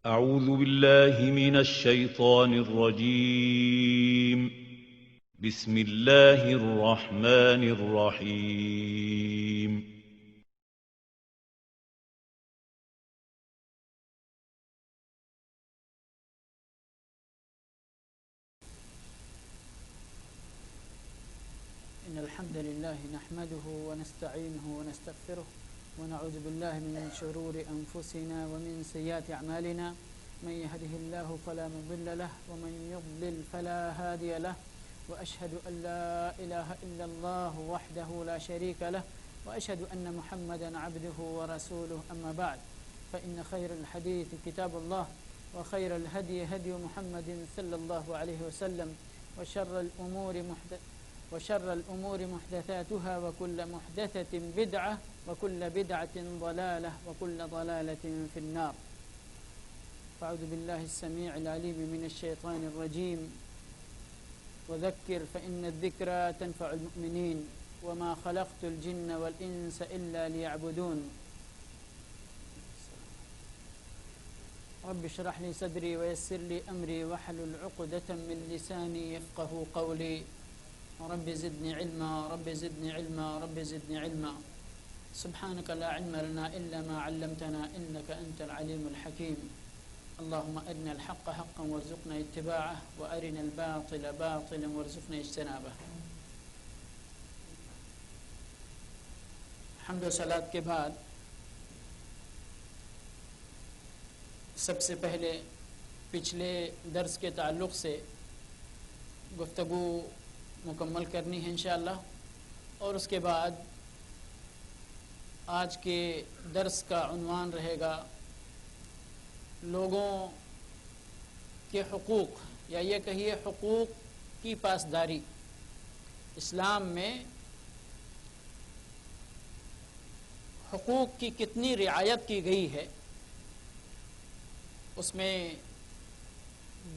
أعوذ بالله من الشيطان الرجيم. بسم الله الرحمن الرحيم. إن الحمد لله نحمده ونستعينه ونستغفره ونعوذ بالله من شرور أنفسنا ومن سيئات أعمالنا. من يهده الله فلا مضل له ومن يضلل فلا هادي له. وأشهد أن لا إله إلا الله وحده لا شريك له وأشهد أن محمدا عبده ورسوله. أما بعد فإن خير الحديث كتاب الله وخير الهدي هدي محمد صلى الله عليه وسلم وشر الأمور محدثاتها وكل محدثة بدعة وكل بدعة ضلالة وكل ضلالة في النار. فأعوذ بالله السميع العليم من الشيطان الرجيم. وذكر فإن الذكرى تنفع المؤمنين وما خلقت الجن والإنس إلا ليعبدون. رب اشرح لي صدري ويسر لي أمري واحلل عقدة من لساني يفقه قولي. رب زدني علما رب زدني علما رب زدني علما. سبحانك لا علم لنا إلا ما علمتنا إنك أنت العليم الحكيم. اللهم أرنا الحق حقا وارزقنا اتباعه وأرنا الباطل باطلا وارزقنا اجتنابه. حمد و صلات کے بعد سب سے پہلے پچھلے درس کے تعلق سے گفتگو مکمل کرنی ہے انشاءاللہ، اور اس کے بعد آج کے درس کا عنوان رہے گا لوگوں کے حقوق، یا یہ کہیے حقوق کی پاسداری۔ اسلام میں حقوق کی کتنی رعایت کی گئی ہے، اس میں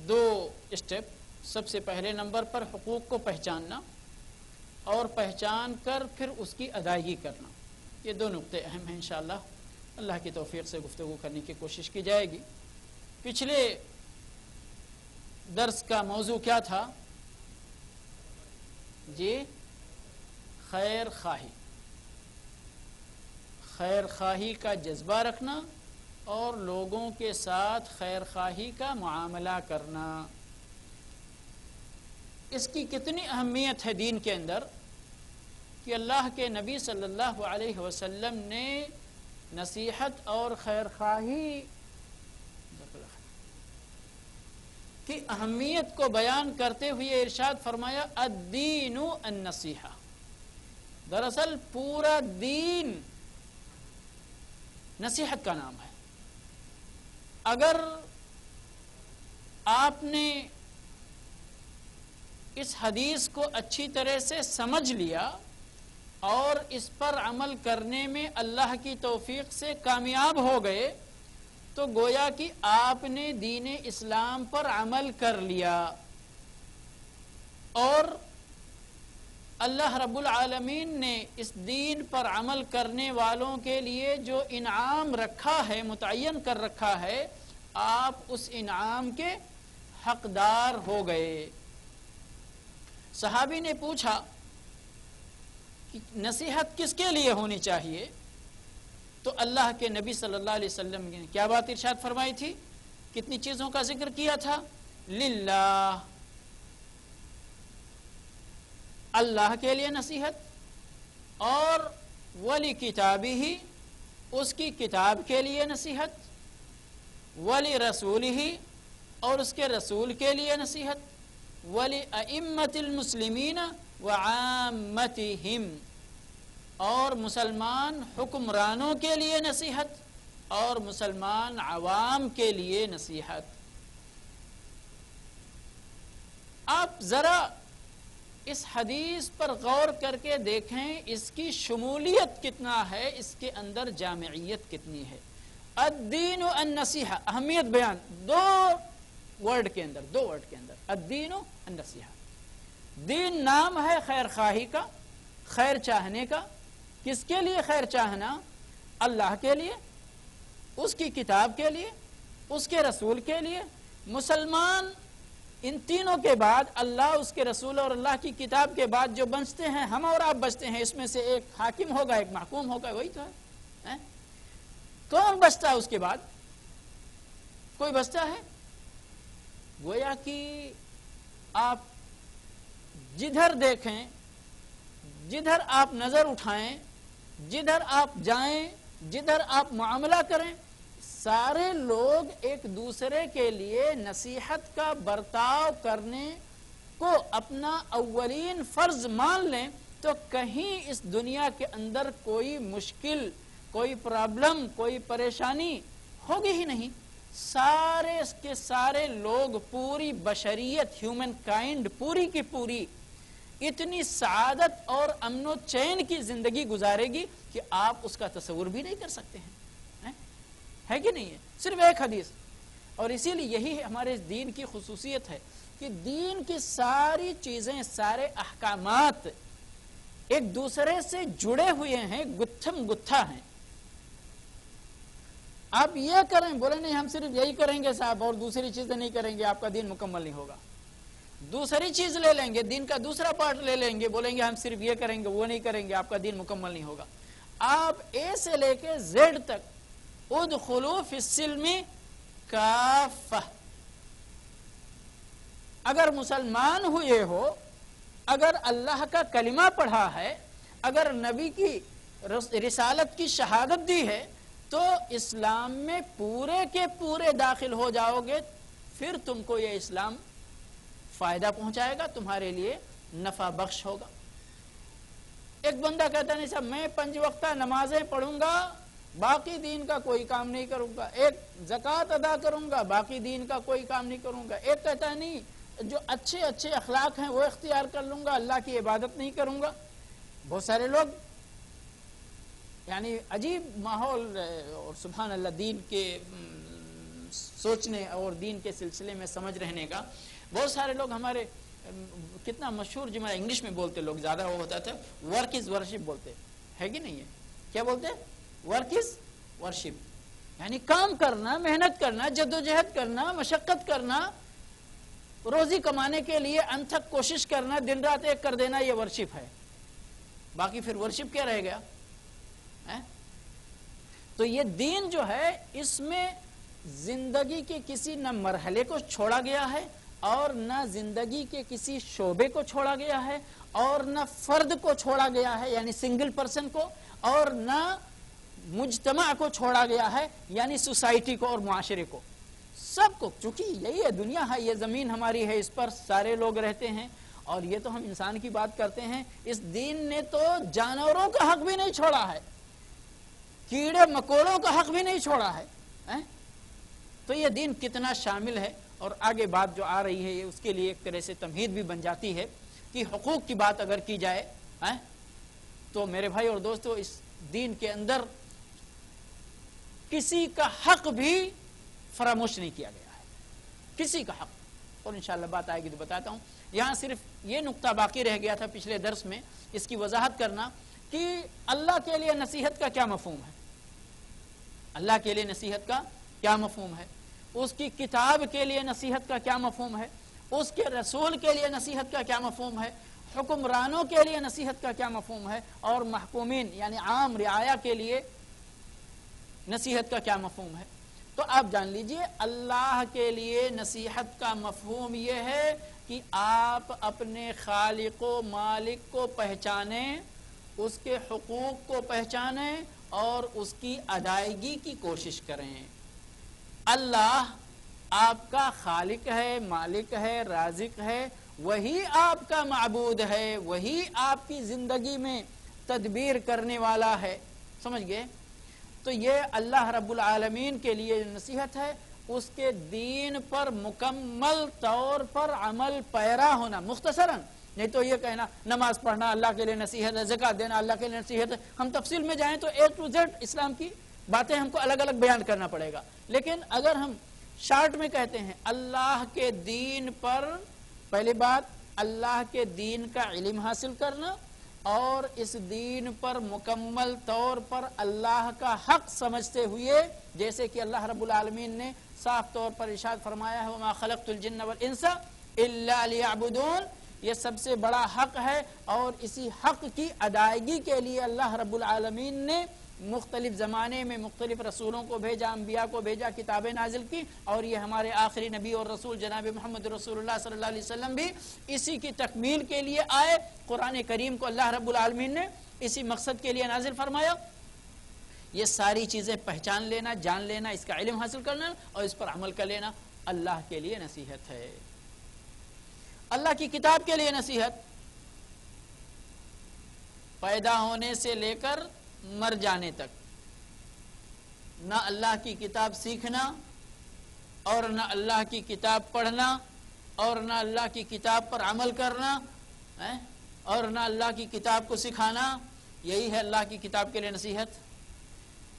دو اسٹیپ۔ سب سے پہلے نمبر پر حقوق کو پہچاننا، اور پہچان کر پھر اس کی ادائیگی کرنا۔ یہ دو نقطے اہم ہیں، انشاءاللہ اللہ کی توفیق سے گفتگو کرنے کی کوشش کی جائے گی۔ پچھلے درس کا موضوع کیا تھا؟ جی، خیر خواہی، خیر خواہی کا جذبہ رکھنا اور لوگوں کے ساتھ خیر خواہی کا معاملہ کرنا۔ اس کی کتنی اہمیت ہے دین کے اندر کہ اللہ کے نبی صلی اللہ علیہ وسلم نے نصیحت اور خیر خواہی کی اہمیت کو بیان کرتے ہوئے ارشاد فرمایا الدین النصیحہ۔ دراصل پورا دین نصیحت کا نام ہے۔ اگر آپ نے اس حدیث کو اچھی طرح سے سمجھ لیا اور اس پر عمل کرنے میں اللہ کی توفیق سے کامیاب ہو گئے تو گویا کہ آپ نے دین اسلام پر عمل کر لیا، اور اللہ رب العالمین نے اس دین پر عمل کرنے والوں کے لیے جو انعام رکھا ہے، متعین کر رکھا ہے، آپ اس انعام کے حقدار ہو گئے۔ صحابی نے پوچھا کہ نصیحت کس کے لیے ہونی چاہیے؟ تو اللہ کے نبی صلی اللہ علیہ وسلم نے کیا بات ارشاد فرمائی تھی؟ کتنی چیزوں کا ذکر کیا تھا؟ للہ، اللہ کے لیے نصیحت، اور ولی کتابی ہی، اس کی کتاب کے لیے نصیحت، ولی رسول ہی، اور اس کے رسول کے لیے نصیحت، ولی ائمۃ المسلمین وعامتہم، اور مسلمان حکمرانوں کے لیے نصیحت اور مسلمان عوام کے لیے نصیحت۔ آپ ذرا اس حدیث پر غور کر کے دیکھیں، اس کی شمولیت کتنا ہے، اس کے اندر جامعیت کتنی ہے۔ الدین النصیحہ، اہمیت بیان دو ورڈ کے اندر الدین النصیحہ۔ دین نام ہے خیر خواہی کا، خیر چاہنے کا۔ کس کے لیے خیر چاہنا؟ اللہ کے لیے، اس کی کتاب کے لیے، اس کے رسول کے لیے. مسلمان ان تینوں کے بعد اللہ، اس کے رسول اور اللہ کی کتاب کے بعد جو بچتے ہیں، ہم اور آپ بچتے ہیں، اس میں سے ایک حاکم ہوگا، ایک محکوم ہوگا، وہی تو ہے. کون بچتا ہے اس کے بعد؟ کوئی بچتا ہے؟ گویا کہ آپ جدھر دیکھیں، جدھر آپ نظر اٹھائیں، جدھر آپ جائیں، جدھر آپ معاملہ کریں، سارے لوگ ایک دوسرے کے لیے نصیحت کا برتاؤ کرنے کو اپنا اولین فرض مان لیں تو کہیں اس دنیا کے اندر کوئی مشکل، کوئی پرابلم، کوئی پریشانی ہوگی ہی نہیں. سارے کے سارے لوگ، پوری بشریت، ہیومن کائنڈ پوری کی پوری اتنی سعادت اور امن و چین کی زندگی گزارے گی کہ آپ اس کا تصور بھی نہیں کر سکتے ہیں. ہے کہ نہیں ہے؟ صرف ایک حدیث. اور اسی لیے یہی ہمارے دین کی خصوصیت ہے کہ دین کی ساری چیزیں، سارے احکامات ایک دوسرے سے جڑے ہوئے ہیں، گتھم گتھا ہیں. آپ یہ کریں، بولے نہیں ہم صرف یہی کریں گے صاحب اور دوسری چیزیں نہیں کریں گے، آپ کا دین مکمل نہیں ہوگا. دوسری چیز لے لیں گے، دین کا دوسرا پارٹ لے لیں گے، بولیں گے ہم صرف یہ کریں گے، وہ نہیں کریں گے، آپ کا دین مکمل نہیں ہوگا. آپ اے سے لے کے زیڈ تک ادخلوا فی السلم کافہ، اگر مسلمان ہوئے ہو، اگر اللہ کا کلمہ پڑھا ہے، اگر نبی کی رسالت کی شہادت دی ہے تو اسلام میں پورے کے پورے داخل ہو جاؤ گے. پھر تم کو یہ اسلام فائدہ پہنچائے گا، تمہارے لیے نفع بخش ہوگا. ایک بندہ کہتا نہیں صاحب میں 5 وقتہ نمازیں پڑھوں گا، باقی دین کا کوئی کام نہیں کروں گا. ایک زکوٰۃ ادا کروں گا، باقی دین کا کوئی کام نہیں کروں گا. ایک کہتا نہیں جو اچھے اچھے اخلاق ہیں وہ اختیار کر لوں گا، اللہ کی عبادت نہیں کروں گا. بہت سارے لوگ یعنی عجیب ماحول، اور سبحان اللہ دین کے سوچنے اور دین کے سلسلے میں سمجھ رہنے کا. بہت سارے لوگ ہمارے کتنا مشہور جملہ انگلش میں بولتے لوگ، زیادہ وہ ہوتا تھا ورک از ورشپ بولتے ہے کہ نہیں ہے؟ کیا بولتے؟ ورک از ورشپ، یعنی کام کرنا، محنت کرنا، جدوجہد کرنا، مشقت کرنا، روزی کمانے کے لیے انتھک کوشش کرنا، دن رات ایک کر دینا، یہ ورشپ ہے. باقی پھر ورشپ کیا رہ گیا؟ تو یہ دین جو ہے اس میں زندگی کے کسی نہ مرحلے کو چھوڑا گیا ہے، اور نہ زندگی کے کسی شعبے کو چھوڑا گیا ہے، اور نہ فرد کو چھوڑا گیا ہے یعنی سنگل پرسن کو، اور نہ مجتمع کو چھوڑا گیا ہے یعنی سوسائٹی کو اور معاشرے کو. سب کو، چونکہ یہی ہے دنیا ہے، یہ زمین ہماری ہے، اس پر سارے لوگ رہتے ہیں. اور یہ تو ہم انسان کی بات کرتے ہیں، اس دین نے تو جانوروں کا حق بھی نہیں چھوڑا ہے، کیڑے مکوڑوں کا حق بھی نہیں چھوڑا ہے. تو یہ دین کتنا شامل ہے. اور آگے بات جو آ رہی ہے اس کے لیے ایک طرح سے تمہید بھی بن جاتی ہے کہ حقوق کی بات اگر کی جائے تو میرے بھائی اور دوستو، اس دین کے اندر کسی کا حق بھی فراموش نہیں کیا گیا ہے، کسی کا حق. اور انشاءاللہ بات آئے گی تو بتاتا ہوں. یہاں صرف یہ نقطہ باقی رہ گیا تھا پچھلے درس میں، اس کی وضاحت کرنا کہ اللہ کے لیے نصیحت کا کیا مفہوم ہے، اللہ کے لیے نصیحت کا کیا مفہوم ہے، اس کی کتاب کے لیے نصیحت کا کیا مفہوم ہے، اس کے رسول کے لیے نصیحت کا کیا مفہوم ہے، حکمرانوں کے لیے نصیحت کا کیا مفہوم ہے، اور محکومین یعنی عام رعایا کے لیے نصیحت کا کیا مفہوم ہے. تو آپ جان لیجئے اللہ کے لیے نصیحت کا مفہوم یہ ہے کہ آپ اپنے خالق و مالک کو پہچانیں، اس کے حقوق کو پہچانیں اور اس کی ادائیگی کی کوشش کریں. اللہ آپ کا خالق ہے، مالک ہے، رازق ہے، وہی آپ کا معبود ہے، وہی آپ کی زندگی میں تدبیر کرنے والا ہے. سمجھ گئے؟ تو یہ اللہ رب العالمین کے لیے نصیحت ہے، اس کے دین پر مکمل طور پر عمل پیرا ہونا. مختصراً نہیں تو یہ کہنا نماز پڑھنا اللہ کے لیے نصیحت ہے، زکوٰۃ دینا اللہ کے لیے نصیحت ہے. ہم تفصیل میں جائیں تو A to Z اسلام کی باتیں ہم کو الگ الگ بیان کرنا پڑے گا. لیکن اگر ہم شارٹ میں کہتے ہیں اللہ کے دین پر، پہلی بات اللہ کے دین کا علم حاصل کرنا اور اس دین پر مکمل طور پر اللہ کا حق سمجھتے ہوئے، جیسے کہ اللہ رب العالمین نے صاف طور پر ارشاد فرمایا ہے وَمَا خَلَقْتُ الْجِنَّ وَالْإِنسَ إِلَّا لِيَعْبُدُونَ، یہ سب سے بڑا حق ہے، اور اسی حق کی ادائیگی کے لیے اللہ رب العالمین نے مختلف زمانے میں مختلف رسولوں کو بھیجا، انبیاء کو بھیجا، کتابیں نازل کی، اور یہ ہمارے آخری نبی اور رسول جناب محمد رسول اللہ صلی اللہ علیہ وسلم بھی اسی کی تکمیل کے لیے آئے۔ قرآن کریم کو اللہ رب العالمین نے اسی مقصد کے لیے نازل فرمایا۔ یہ ساری چیزیں پہچان لینا، جان لینا، اس کا علم حاصل کرنا اور اس پر عمل کر لینا اللہ کے لیے نصیحت ہے، اللہ کی کتاب کے لیے نصیحت۔ پیدا ہونے سے لے کر مر جانے تک نہ اللہ کی کتاب سیکھنا، اور نہ اللہ کی کتاب پڑھنا، اور نہ اللہ کی کتاب پر عمل کرنا، اور نہ اللہ کی کتاب کو سکھانا، یہی ہے اللہ کی کتاب کے لیے نصیحت۔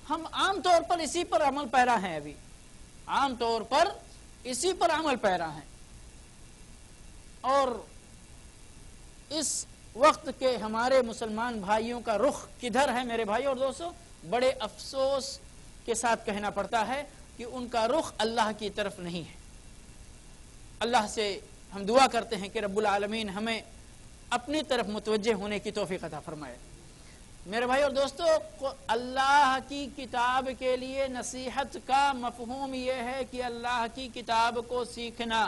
ہم عام طور پر اسی پر عمل پیرا ہیں، ابھی عام طور پر اسی پر عمل پیرا ہیں، اور اس وقت کے ہمارے مسلمان بھائیوں کا رخ کدھر ہے میرے بھائی اور دوستو؟ بڑے افسوس کے ساتھ کہنا پڑتا ہے کہ ان کا رخ اللہ کی طرف نہیں ہے۔ اللہ سے ہم دعا کرتے ہیں کہ رب العالمین ہمیں اپنی طرف متوجہ ہونے کی توفیق عطا فرمائے۔ میرے بھائی اور دوستو، اللہ کی کتاب کے لیے نصیحت کا مفہوم یہ ہے کہ اللہ کی کتاب کو سیکھنا،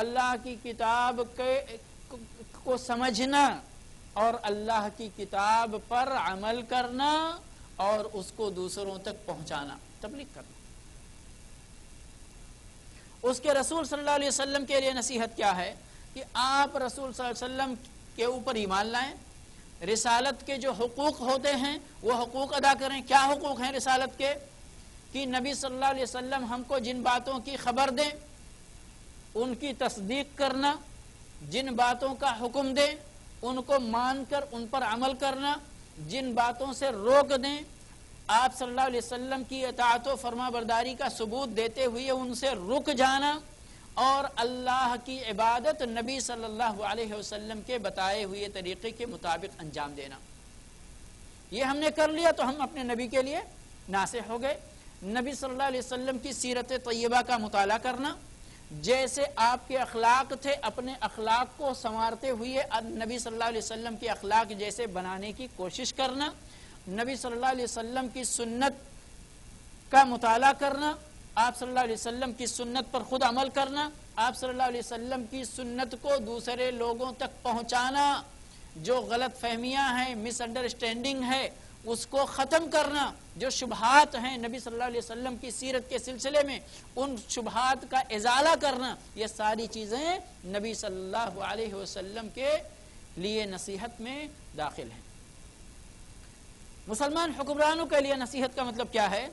اللہ کی کتاب کو سمجھنا، اور اللہ کی کتاب پر عمل کرنا، اور اس کو دوسروں تک پہنچانا، تبلیغ کرنا۔ اس کے رسول صلی اللہ علیہ وسلم کے لیے نصیحت کیا ہے کہ آپ رسول صلی اللہ علیہ وسلم کے اوپر ایمان لائیں، رسالت کے جو حقوق ہوتے ہیں وہ حقوق ادا کریں۔ کیا حقوق ہیں رسالت کے؟ کہ نبی صلی اللہ علیہ وسلم ہم کو جن باتوں کی خبر دیں ان کی تصدیق کرنا، جن باتوں کا حکم دیں ان کو مان کر ان پر عمل کرنا، جن باتوں سے روک دیں آپ صلی اللہ علیہ وسلم کی اطاعت و فرما برداری کا ثبوت دیتے ہوئے ان سے رک جانا، اور اللہ کی عبادت نبی صلی اللہ علیہ وسلم کے بتائے ہوئے طریقے کے مطابق انجام دینا۔ یہ ہم نے کر لیا تو ہم اپنے نبی کے لیے ناصح ہو گئے۔ نبی صلی اللہ علیہ وسلم کی سیرت طیبہ کا مطالعہ کرنا، جیسے آپ کے اخلاق تھے اپنے اخلاق کو سنوارتے ہوئے نبی صلی اللہ علیہ وسلم کے اخلاق جیسے بنانے کی کوشش کرنا، نبی صلی اللہ علیہ وسلم کی سنت کا مطالعہ کرنا، آپ صلی اللہ علیہ وسلم کی سنت پر خود عمل کرنا، آپ صلی اللہ علیہ وسلم کی سنت کو دوسرے لوگوں تک پہنچانا، جو غلط فہمیاں ہیں، مس انڈرسٹینڈنگ ہے اس کو ختم کرنا، جو شبہات ہیں نبی صلی اللہ علیہ وسلم کی سیرت کے سلسلے میں ان شبہات کا ازالہ کرنا، یہ ساری چیزیں نبی صلی اللہ علیہ وسلم کے لیے نصیحت میں داخل ہیں۔ مسلمان حکمرانوں کے لیے نصیحت کا مطلب کیا ہے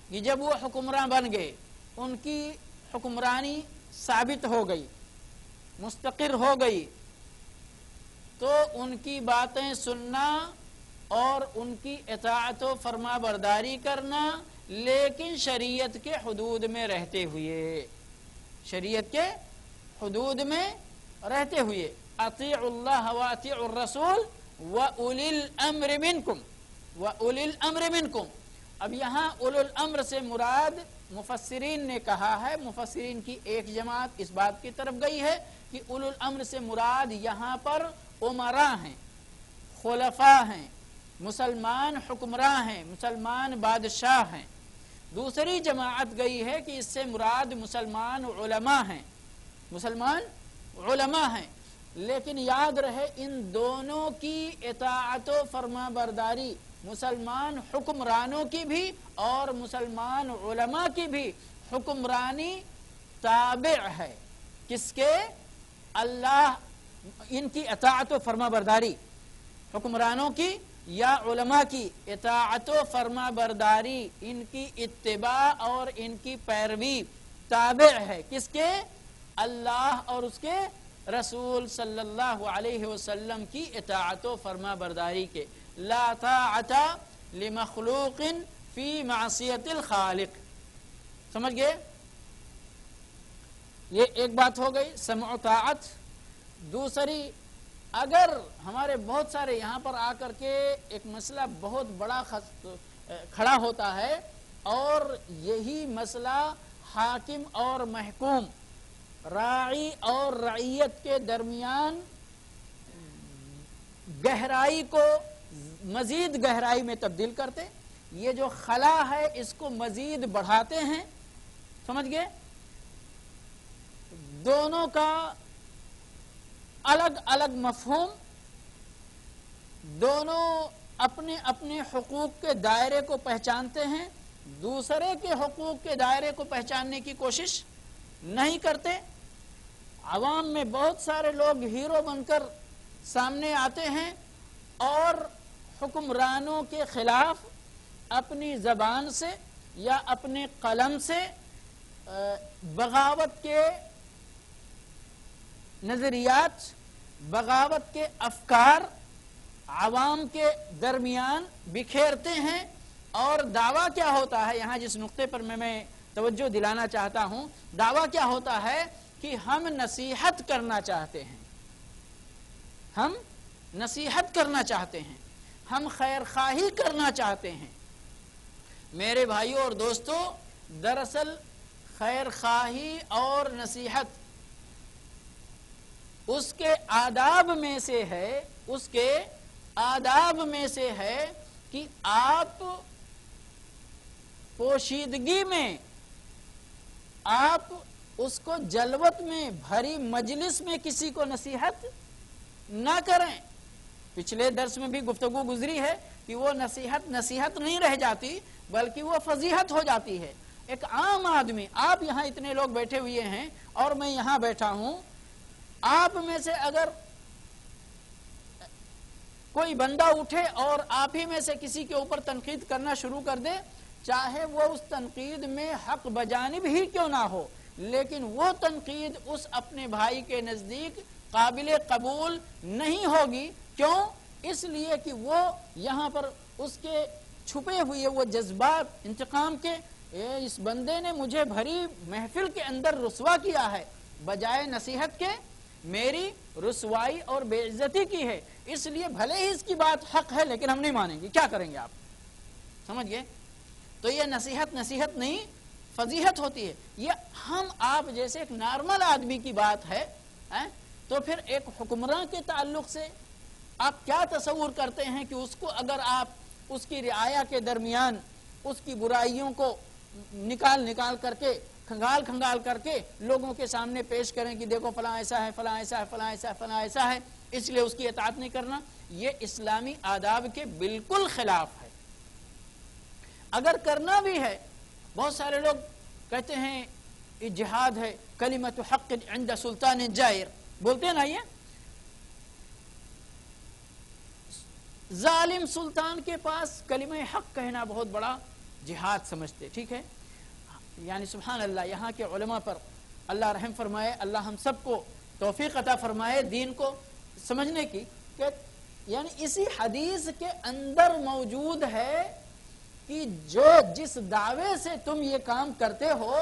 کہ جب وہ حکمران بن گئے، ان کی حکمرانی ثابت ہو گئی، مستقر ہو گئی، تو ان کی باتیں سننا اور ان کی اطاعت و فرما برداری کرنا، لیکن شریعت کے حدود میں رہتے ہوئے، شریعت کے حدود میں رہتے ہوئے۔ اطیعوا اللہ واطیعوا الرسول وَأُولِي الْأَمْرِ مِنْكُمْ وَأُولِي الْأَمْرِ مِنْكُمْ۔ اب یہاں اولو الامر سے مراد مفسرین نے کہا ہے، مفسرین کی ایک جماعت اس بات کی طرف گئی ہے کہ اولو الامر سے مراد یہاں پر امراء ہیں، خلفاء ہیں، مسلمان حکمراں ہیں، مسلمان بادشاہ ہیں۔ دوسری جماعت گئی ہے کہ اس سے مراد مسلمان علماء ہیں، مسلمان علماء ہیں۔ لیکن یاد رہے ان دونوں کی اطاعت و فرما برداری، مسلمان حکمرانوں کی بھی اور مسلمان علماء کی بھی حکمرانی تابع ہے کس کے؟ اللہ، ان کی اطاعت و فرما برداری، حکمرانوں کی یا علماء کی اطاعت و فرما برداری، ان کی اتباع اور ان کی پیروی تابع ہے کس کے؟ اللہ اور اس کے رسول صلی اللہ علیہ وسلم کی اطاعت و فرما برداری کے۔ لا طاعت لمخلوق فی معصیت الخالق۔ سمجھ گئے؟ یہ ایک بات ہو گئی سمع و طاعت۔ دوسری، اگر ہمارے بہت سارے یہاں پر آ کر کے ایک مسئلہ بہت بڑا کھڑا ہوتا ہے اور یہی مسئلہ حاکم اور محکوم، راعی اور رعیت کے درمیان گہرائی کو مزید گہرائی میں تبدیل کرتے، یہ جو خلا ہے اس کو مزید بڑھاتے ہیں. سمجھ گئے؟ دونوں کا الگ الگ مفہوم، دونوں اپنے اپنے حقوق کے دائرے کو پہچانتے ہیں، دوسرے کے حقوق کے دائرے کو پہچاننے کی کوشش نہیں کرتے. عوام میں بہت سارے لوگ ہیرو بن کر سامنے آتے ہیں اور حکمرانوں کے خلاف اپنی زبان سے یا اپنے قلم سے بغاوت کے نظریات، بغاوت کے افکار عوام کے درمیان بکھیرتے ہیں. اور دعویٰ کیا ہوتا ہے، یہاں جس نقطے پر میں توجہ دلانا چاہتا ہوں، دعویٰ کیا ہوتا ہے کہ ہم نصیحت کرنا چاہتے ہیں، ہم نصیحت کرنا چاہتے ہیں، ہم خیر خواہی کرنا چاہتے ہیں. میرے بھائیوں اور دوستو، دراصل خیر خواہی اور نصیحت اس کے آداب میں سے ہے، اس کے آداب میں سے ہے کہ آپ پوشیدگی میں، آپ اس کو جلوت میں بھری مجلس میں کسی کو نصیحت نہ کریں. پچھلے درس میں بھی گفتگو گزری ہے کہ وہ نصیحت نہیں رہ جاتی بلکہ وہ فضیحت ہو جاتی ہے. ایک عام آدمی، آپ یہاں اتنے لوگ بیٹھے ہوئے ہیں اور میں یہاں بیٹھا ہوں، آپ میں سے اگر کوئی بندہ اٹھے اور آپ ہی میں سے کسی کے اوپر تنقید کرنا شروع کر دے، چاہے وہ اس تنقید میں حق بجانب ہی کیوں نہ ہو، لیکن وہ تنقید اس اپنے بھائی کے نزدیک قابل قبول نہیں ہوگی. کیوں؟ اس لیے کہ وہ یہاں پر اس کے چھپے ہوئے وہ جذبات انتقام کے، اس بندے نے مجھے بھری محفل کے اندر رسوا کیا ہے، بجائے نصیحت کے میری رسوائی اور بے عزتی کی ہے، اس لیے بھلے ہی اس کی بات حق ہے لیکن ہم نہیں مانیں گے. کیا کریں گے آپ؟ سمجھ گئے؟ تو یہ نصیحت نہیں، فضیحت ہوتی ہے. یہ ہم آپ جیسے ایک نارمل آدمی کی بات ہے. تو پھر ایک حکمراں کے تعلق سے آپ کیا تصور کرتے ہیں کہ اس کو اگر آپ اس کی رعایا کے درمیان اس کی برائیوں کو نکال کر کے کھنگال کر کے لوگوں کے سامنے پیش کریں کہ دیکھو فلاں ایسا ہے، فلاں ایسا ہے، فلاں ایسا ہے، فلاں ایسا ہے، اس لیے اس کی اطاعت نہیں کرنا، یہ اسلامی آداب کے بالکل خلاف ہے. اگر کرنا بھی ہے، بہت سارے لوگ کہتے ہیں یہ جہاد ہے، کلمۃ حق عند سلطان جائر، بولتے ہیں نا، یہ ظالم سلطان کے پاس کلمہ حق کہنا بہت بڑا جہاد سمجھتے. ٹھیک ہے، یعنی سبحان اللہ، یہاں کے علماء پر اللہ رحم فرمائے، اللہ ہم سب کو توفیق عطا فرمائے دین کو سمجھنے کی، کہ یعنی اسی حدیث کے اندر موجود ہے کہ جس دعوے سے تم یہ کام کرتے ہو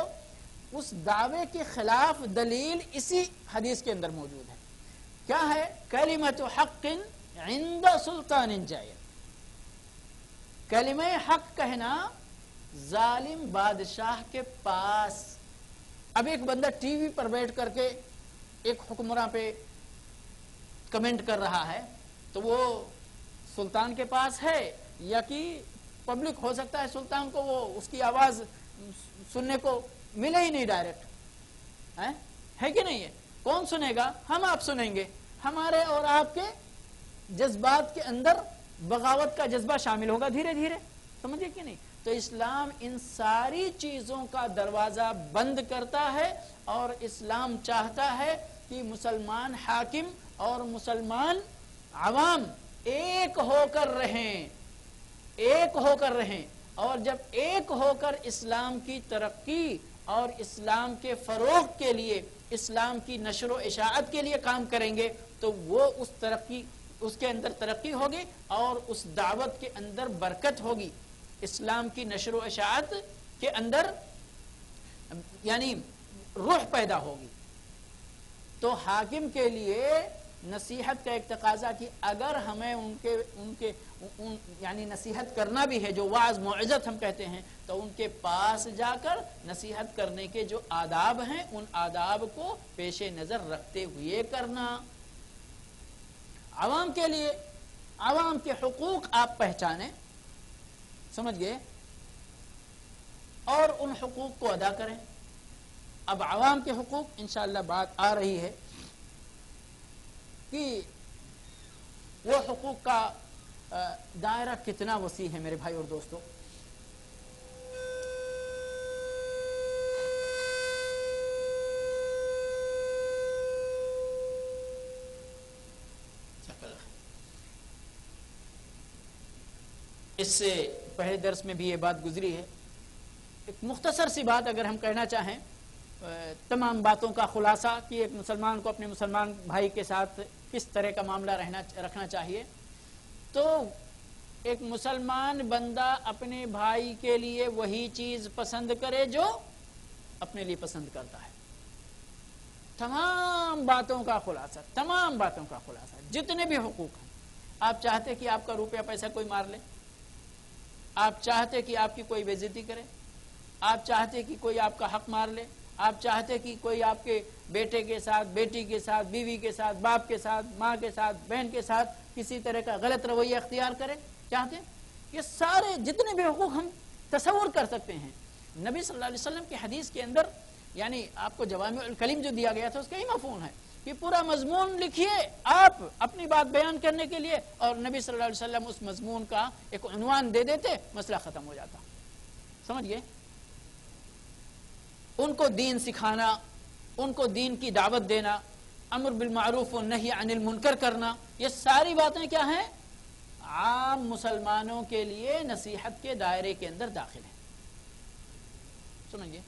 اس دعوے کے خلاف دلیل اسی حدیث کے اندر موجود ہے. کیا ہے؟ کلمۃ حق عند سلطان جائر، کلمہ حق کہنا ظالم بادشاہ کے پاس. اب ایک بندہ ٹی وی پر بیٹھ کر کے ایک حکمراں پہ کمنٹ کر رہا ہے تو وہ سلطان کے پاس ہے یا کہ پبلک ہو سکتا ہے سلطان کو وہ اس کی آواز سننے کو ملے ہی نہیں ڈائریکٹ، ہے کہ نہیں ہے؟ کون سنے گا؟ ہم آپ سنیں گے. ہمارے اور آپ کے جذبات کے اندر بغاوت کا جذبہ شامل ہوگا دھیرے دھیرے. سمجھے کہ نہیں؟ تو اسلام ان ساری چیزوں کا دروازہ بند کرتا ہے اور اسلام چاہتا ہے کہ مسلمان حاکم اور مسلمان عوام ایک ہو کر رہیں، ایک ہو کر رہیں. اور جب ایک ہو کر اسلام کی ترقی اور اسلام کے فروغ کے لیے، اسلام کی نشر و اشاعت کے لیے کام کریں گے تو وہ اس کے اندر ترقی ہوگی اور اس دعوت کے اندر برکت ہوگی، اسلام کی نشر و اشاعت کے اندر یعنی روح پیدا ہوگی. تو حاکم کے لیے نصیحت کا ایک تقاضا کہ اگر ہمیں یعنی نصیحت کرنا بھی ہے، جو وعظ موعظت ہم کہتے ہیں، تو ان کے پاس جا کر نصیحت کرنے کے جو آداب ہیں ان آداب کو پیش نظر رکھتے ہوئے کرنا۔ عوام کے لیے عوام کے حقوق آپ پہچانیں، سمجھ گئے، اور ان حقوق کو ادا کریں۔ اب عوام کے حقوق انشاءاللہ بات آ رہی ہے کہ وہ حقوق کا دائرہ کتنا وسیع ہے میرے بھائی اور دوستو۔ اس سے پہلے درس میں بھی یہ بات گزری ہے، ایک مختصر سی بات اگر ہم کہنا چاہیں تمام باتوں کا خلاصہ کہ ایک مسلمان کو اپنے مسلمان بھائی کے ساتھ کس طرح کا معاملہ رکھنا چاہیے، تو ایک مسلمان بندہ اپنے بھائی کے لیے وہی چیز پسند کرے جو اپنے لیے پسند کرتا ہے۔ تمام باتوں کا خلاصہ جتنے بھی حقوق ہیں۔ آپ چاہتے کہ آپ کا روپیہ پیسہ کوئی مار لے، آپ چاہتے کہ آپ کی کوئی بے عزتی کرے، آپ چاہتے کہ کوئی آپ کا حق مار لے، آپ چاہتے کہ کوئی آپ کے بیٹے کے ساتھ، بیٹی کے ساتھ، بیوی کے ساتھ، باپ کے ساتھ، ماں کے ساتھ، بہن کے ساتھ کسی طرح کا غلط رویہ اختیار کرے، چاہتے ہیں؟ یہ سارے جتنے بھی حقوق ہم تصور کر سکتے ہیں، نبی صلی اللہ علیہ وسلم کی حدیث کے اندر یعنی آپ کو جوامع الکلم جو دیا گیا تھا اس کا ہی مفہوم ہے کہ پورا مضمون لکھیے آپ اپنی بات بیان کرنے کے لیے، اور نبی صلی اللہ علیہ وسلم اس مضمون کا ایک عنوان دے دیتے، مسئلہ ختم ہو جاتا۔ سمجھ گئے؟ ان کو دین سکھانا، ان کو دین کی دعوت دینا، امر بالمعروف و نہی عن المنکر کرنا، یہ ساری باتیں کیا ہیں؟ عام مسلمانوں کے لیے نصیحت کے دائرے کے اندر داخل ہیں۔ سمجھئے؟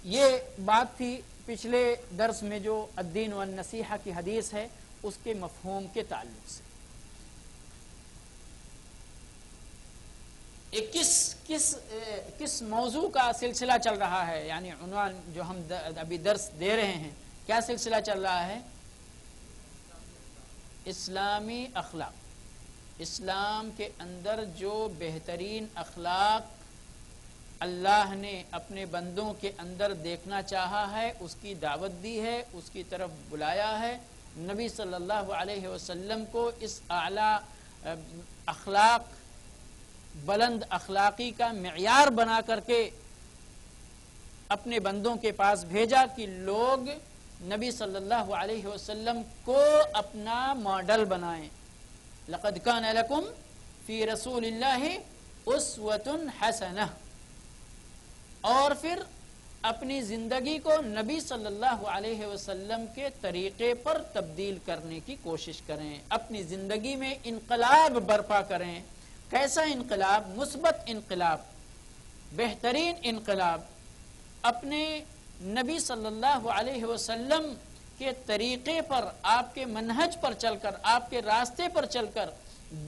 یہ بات تھی پچھلے درس میں جو الدین والنصیحہ کی حدیث ہے اس کے مفہوم کے تعلق سے۔ کس موضوع کا سلسلہ چل رہا ہے، یعنی عنوان جو ہم ابھی درس دے رہے ہیں، کیا سلسلہ چل رہا ہے؟ اسلامی اخلاق۔ اسلام کے اندر جو بہترین اخلاق اللہ نے اپنے بندوں کے اندر دیکھنا چاہا ہے اس کی دعوت دی ہے، اس کی طرف بلایا ہے۔ نبی صلی اللہ علیہ وسلم کو اس اعلیٰ اخلاق، بلند اخلاقی کا معیار بنا کر کے اپنے بندوں کے پاس بھیجا کہ لوگ نبی صلی اللہ علیہ وسلم کو اپنا ماڈل بنائیں۔ لقد کان لکم فی رسول اللہ اسوۃ حسنہ، اور پھر اپنی زندگی کو نبی صلی اللہ علیہ وسلم کے طریقے پر تبدیل کرنے کی کوشش کریں، اپنی زندگی میں انقلاب برپا کریں۔ کیسا انقلاب؟ مثبت انقلاب، بہترین انقلاب، اپنے نبی صلی اللہ علیہ وسلم کے طریقے پر، آپ کے منہج پر چل کر، آپ کے راستے پر چل کر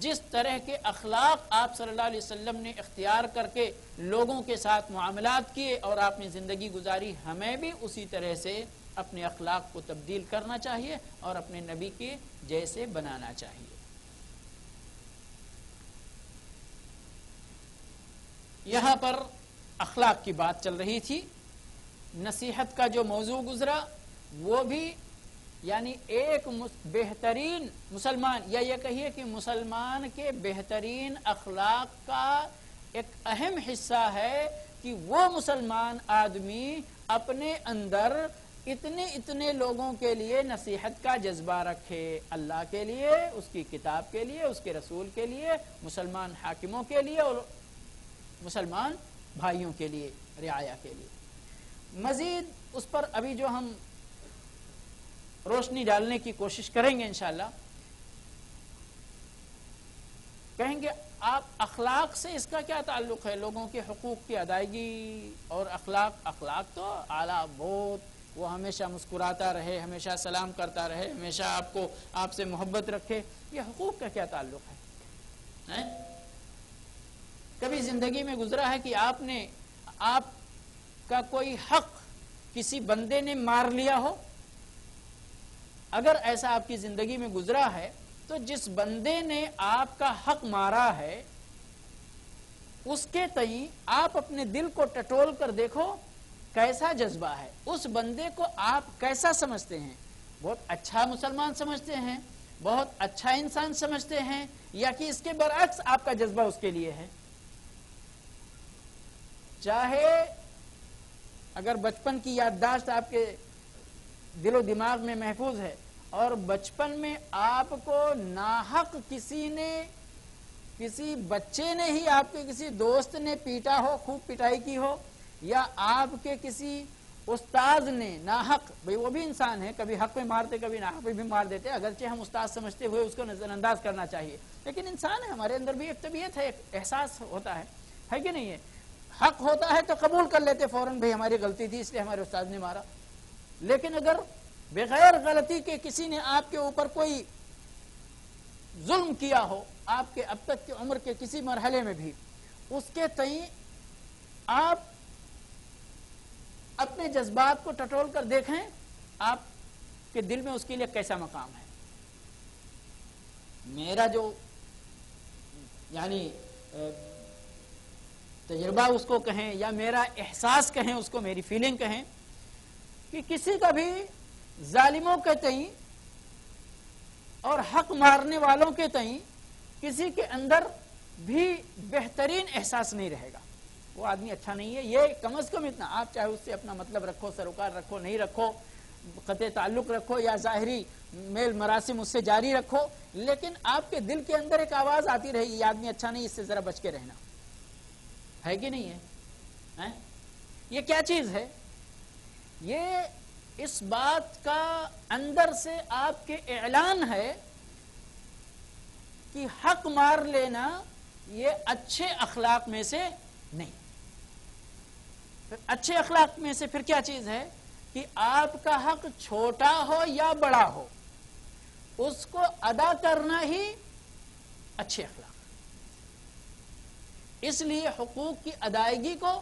جس طرح کے اخلاق آپ صلی اللہ علیہ وسلم نے اختیار کر کے لوگوں کے ساتھ معاملات کیے اور آپ نے زندگی گزاری، ہمیں بھی اسی طرح سے اپنے اخلاق کو تبدیل کرنا چاہیے اور اپنے نبی کے جیسے بنانا چاہیے۔ یہاں پر اخلاق کی بات چل رہی تھی۔ نصیحت کا جو موضوع گزرا وہ بھی یعنی ایک بہترین مسلمان، یا یہ کہیے کہ مسلمان کے بہترین اخلاق کا ایک اہم حصہ ہے کہ وہ مسلمان آدمی اپنے اندر اتنے لوگوں کے لیے نصیحت کا جذبہ رکھے، اللہ کے لیے، اس کی کتاب کے لیے، اس کے رسول کے لیے، مسلمان حاکموں کے لیے اور مسلمان بھائیوں کے لیے، رعایا کے لیے۔ مزید اس پر ابھی جو ہم روشنی ڈالنے کی کوشش کریں گے انشاءاللہ، کہیں گے آپ اخلاق سے اس کا کیا تعلق ہے؟ لوگوں کے حقوق کی ادائیگی اور اخلاق تو اعلیٰ، بہت، وہ ہمیشہ مسکراتا رہے، ہمیشہ سلام کرتا رہے، ہمیشہ آپ سے محبت رکھے، یہ حقوق کا کیا تعلق ہے؟ کبھی زندگی میں گزرا ہے کہ آپ کا کوئی حق کسی بندے نے مار لیا ہو؟ اگر ایسا آپ کی زندگی میں گزرا ہے تو جس بندے نے آپ کا حق مارا ہے اس کے تئیں آپ اپنے دل کو ٹٹول کر دیکھو کیسا جذبہ ہے، اس بندے کو آپ کیسا سمجھتے ہیں؟ بہت اچھا مسلمان سمجھتے ہیں، بہت اچھا انسان سمجھتے ہیں، یا کہ اس کے برعکس آپ کا جذبہ اس کے لیے ہے؟ چاہے اگر بچپن کی یادداشت آپ کے دل و دماغ میں محفوظ ہے اور بچپن میں آپ کو ناحق کسی بچے نے ہی آپ کے کسی دوست نے پیٹا ہو، خوب پٹائی کی ہو، یا آپ کے کسی استاذ نے ناحق، بھئی وہ بھی انسان ہے، کبھی حق میں مارتے کبھی ناحق پہ بھی مار دیتے، اگرچہ ہم استاذ سمجھتے ہوئے اس کو نظر انداز کرنا چاہیے، لیکن انسان ہے، ہمارے اندر بھی ایک طبیعت ہے، ایک احساس ہوتا ہے کہ نہیں ہے؟ حق ہوتا ہے تو قبول کر لیتے فوراً، بھئی ہماری غلطی تھی اس لیے ہمارے استاذ نے مارا. لیکن اگر بغیر غلطی کے کسی نے آپ کے اوپر کوئی ظلم کیا ہو، آپ کے اب تک کی عمر کے کسی مرحلے میں بھی، اس کے تئیں آپ اپنے جذبات کو ٹٹول کر دیکھیں آپ کے دل میں اس کے لیے کیسا مقام ہے. میرا جو یعنی تجربہ اس کو کہیں یا میرا احساس کہیں، اس کو میری فیلنگ کہیں، کہ کسی کا بھی ظالموں کے تئیں اور حق مارنے والوں کے تئیں کسی کے اندر بھی بہترین احساس نہیں رہے گا. وہ آدمی اچھا نہیں ہے، یہ کم از کم اتنا. آپ چاہے اس سے اپنا مطلب رکھو، سروکار رکھو، نہیں رکھو، قطع تعلق رکھو یا ظاہری میل مراسم اس سے جاری رکھو، لیکن آپ کے دل کے اندر ایک آواز آتی رہے گی، یہ آدمی اچھا نہیں، اس سے ذرا بچ کے رہنا. ہے کہ نہیں ہے؟ یہ کیا چیز ہے؟ یہ اس بات کا اندر سے آپ کے اعلان ہے کہ حق مار لینا یہ اچھے اخلاق میں سے نہیں. پھر اچھے اخلاق میں سے پھر کیا چیز ہے؟ کہ آپ کا حق چھوٹا ہو یا بڑا ہو، اس کو ادا کرنا ہی اچھے اخلاق. اس لیے حقوق کی ادائیگی کو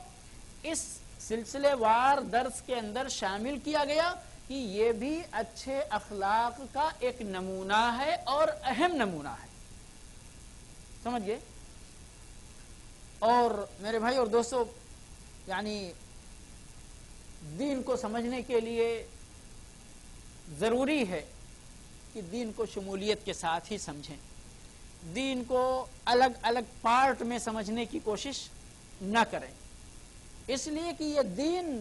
اس سلسلے وار درس کے اندر شامل کیا گیا کہ یہ بھی اچھے اخلاق کا ایک نمونہ ہے اور اہم نمونہ ہے. سمجھ گئے؟ اور میرے بھائی اور دوستو، یعنی دین کو سمجھنے کے لیے ضروری ہے کہ دین کو شمولیت کے ساتھ ہی سمجھیں، دین کو الگ الگ پارٹ میں سمجھنے کی کوشش نہ کریں، اس لیے کہ یہ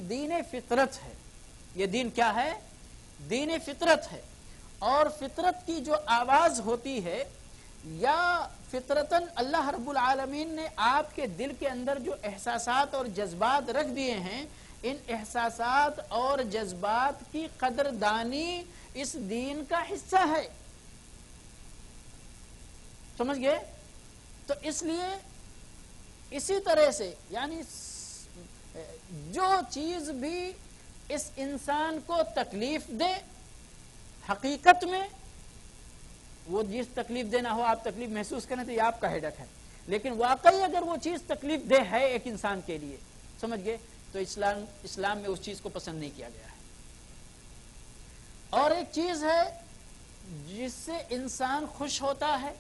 دین فطرت ہے. یہ دین کیا ہے؟ دین فطرت ہے. اور فطرت کی جو آواز ہوتی ہے، یا فطرتاً اللہ رب العالمین نے آپ کے دل کے اندر جو احساسات اور جذبات رکھ دیے ہیں، ان احساسات اور جذبات کی قدردانی اس دین کا حصہ ہے. سمجھ گئے؟ تو اس لیے اسی طرح سے یعنی جو چیز بھی اس انسان کو تکلیف دے، حقیقت میں وہ جس تکلیف دینا ہو آپ تکلیف محسوس کریں تو یہ آپ کا ہیڈک ہے، لیکن واقعی اگر وہ چیز تکلیف دہ ہے ایک انسان کے لیے، سمجھ گئے، تو اسلام میں اس چیز کو پسند نہیں کیا گیا ہے. اور ایک چیز ہے جس سے انسان خوش ہوتا ہے،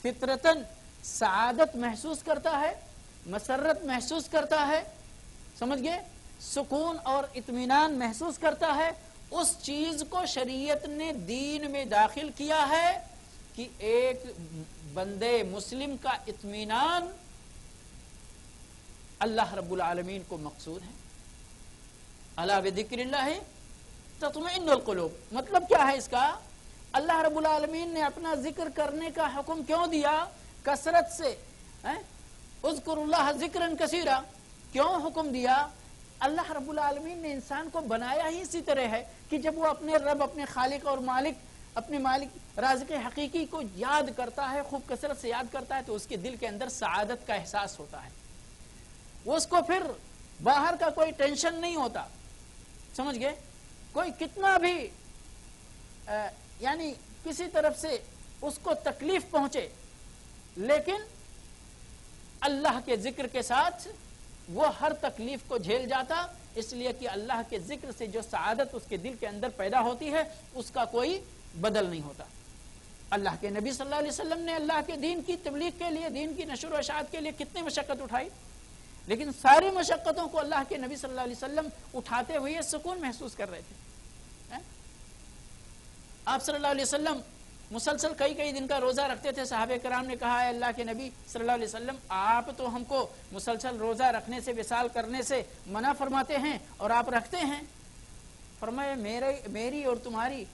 فطرتاً سعادت محسوس کرتا ہے، مسرت محسوس کرتا ہے، سمجھ گئے، سکون اور اطمینان محسوس کرتا ہے، اس چیز کو شریعت نے دین میں داخل کیا ہے کہ ایک بندے مسلم کا اطمینان اللہ رب العالمین کو مقصود ہے. الا بذکر اللہ تطمئن القلوب. مطلب کیا ہے اس کا؟ اللہ رب العالمین نے اپنا ذکر کرنے کا حکم کیوں دیا کثرت سے؟ اذکر اللہ ذکرا کثیرا کیوں حکم دیا؟ اللہ رب العالمین نے انسان کو بنایا ہی اسی طرح ہے کہ جب وہ اپنے رب، اپنے خالق اور مالک، اپنے مالک رازق حقیقی کو یاد کرتا ہے، خوب کثرت سے یاد کرتا ہے، تو اس کے دل کے اندر سعادت کا احساس ہوتا ہے. وہ اس کو پھر باہر کا کوئی ٹینشن نہیں ہوتا. سمجھ گئے؟ کوئی کتنا بھی یعنی کسی طرف سے اس کو تکلیف پہنچے، لیکن اللہ کے ذکر کے ساتھ وہ ہر تکلیف کو جھیل جاتا، اس لیے کہ اللہ کے ذکر سے جو سعادت اس کے دل کے اندر پیدا ہوتی ہے اس کا کوئی بدل نہیں ہوتا. اللہ کے نبی صلی اللہ علیہ وسلم نے اللہ کے دین کی تبلیغ کے لیے، دین کی نشر و اشاعت کے لیے کتنی مشقت اٹھائی، لیکن ساری مشقتوں کو اللہ کے نبی صلی اللہ علیہ وسلم اٹھاتے ہوئے سکون محسوس کر رہے تھے. آپ صلی اللہ علیہ وسلم مسلسل کئی دن کا روزہ رکھتے تھے. صحابہ کرام نے کہا ہے اللہ کے نبی صلی اللہ علیہ وسلم آپ تو ہم کو مسلسل روزہ رکھنے سے، وصال کرنے سے منع فرماتے ہیں اور آپ رکھتے ہیں. فرمایا میری اور تمہاری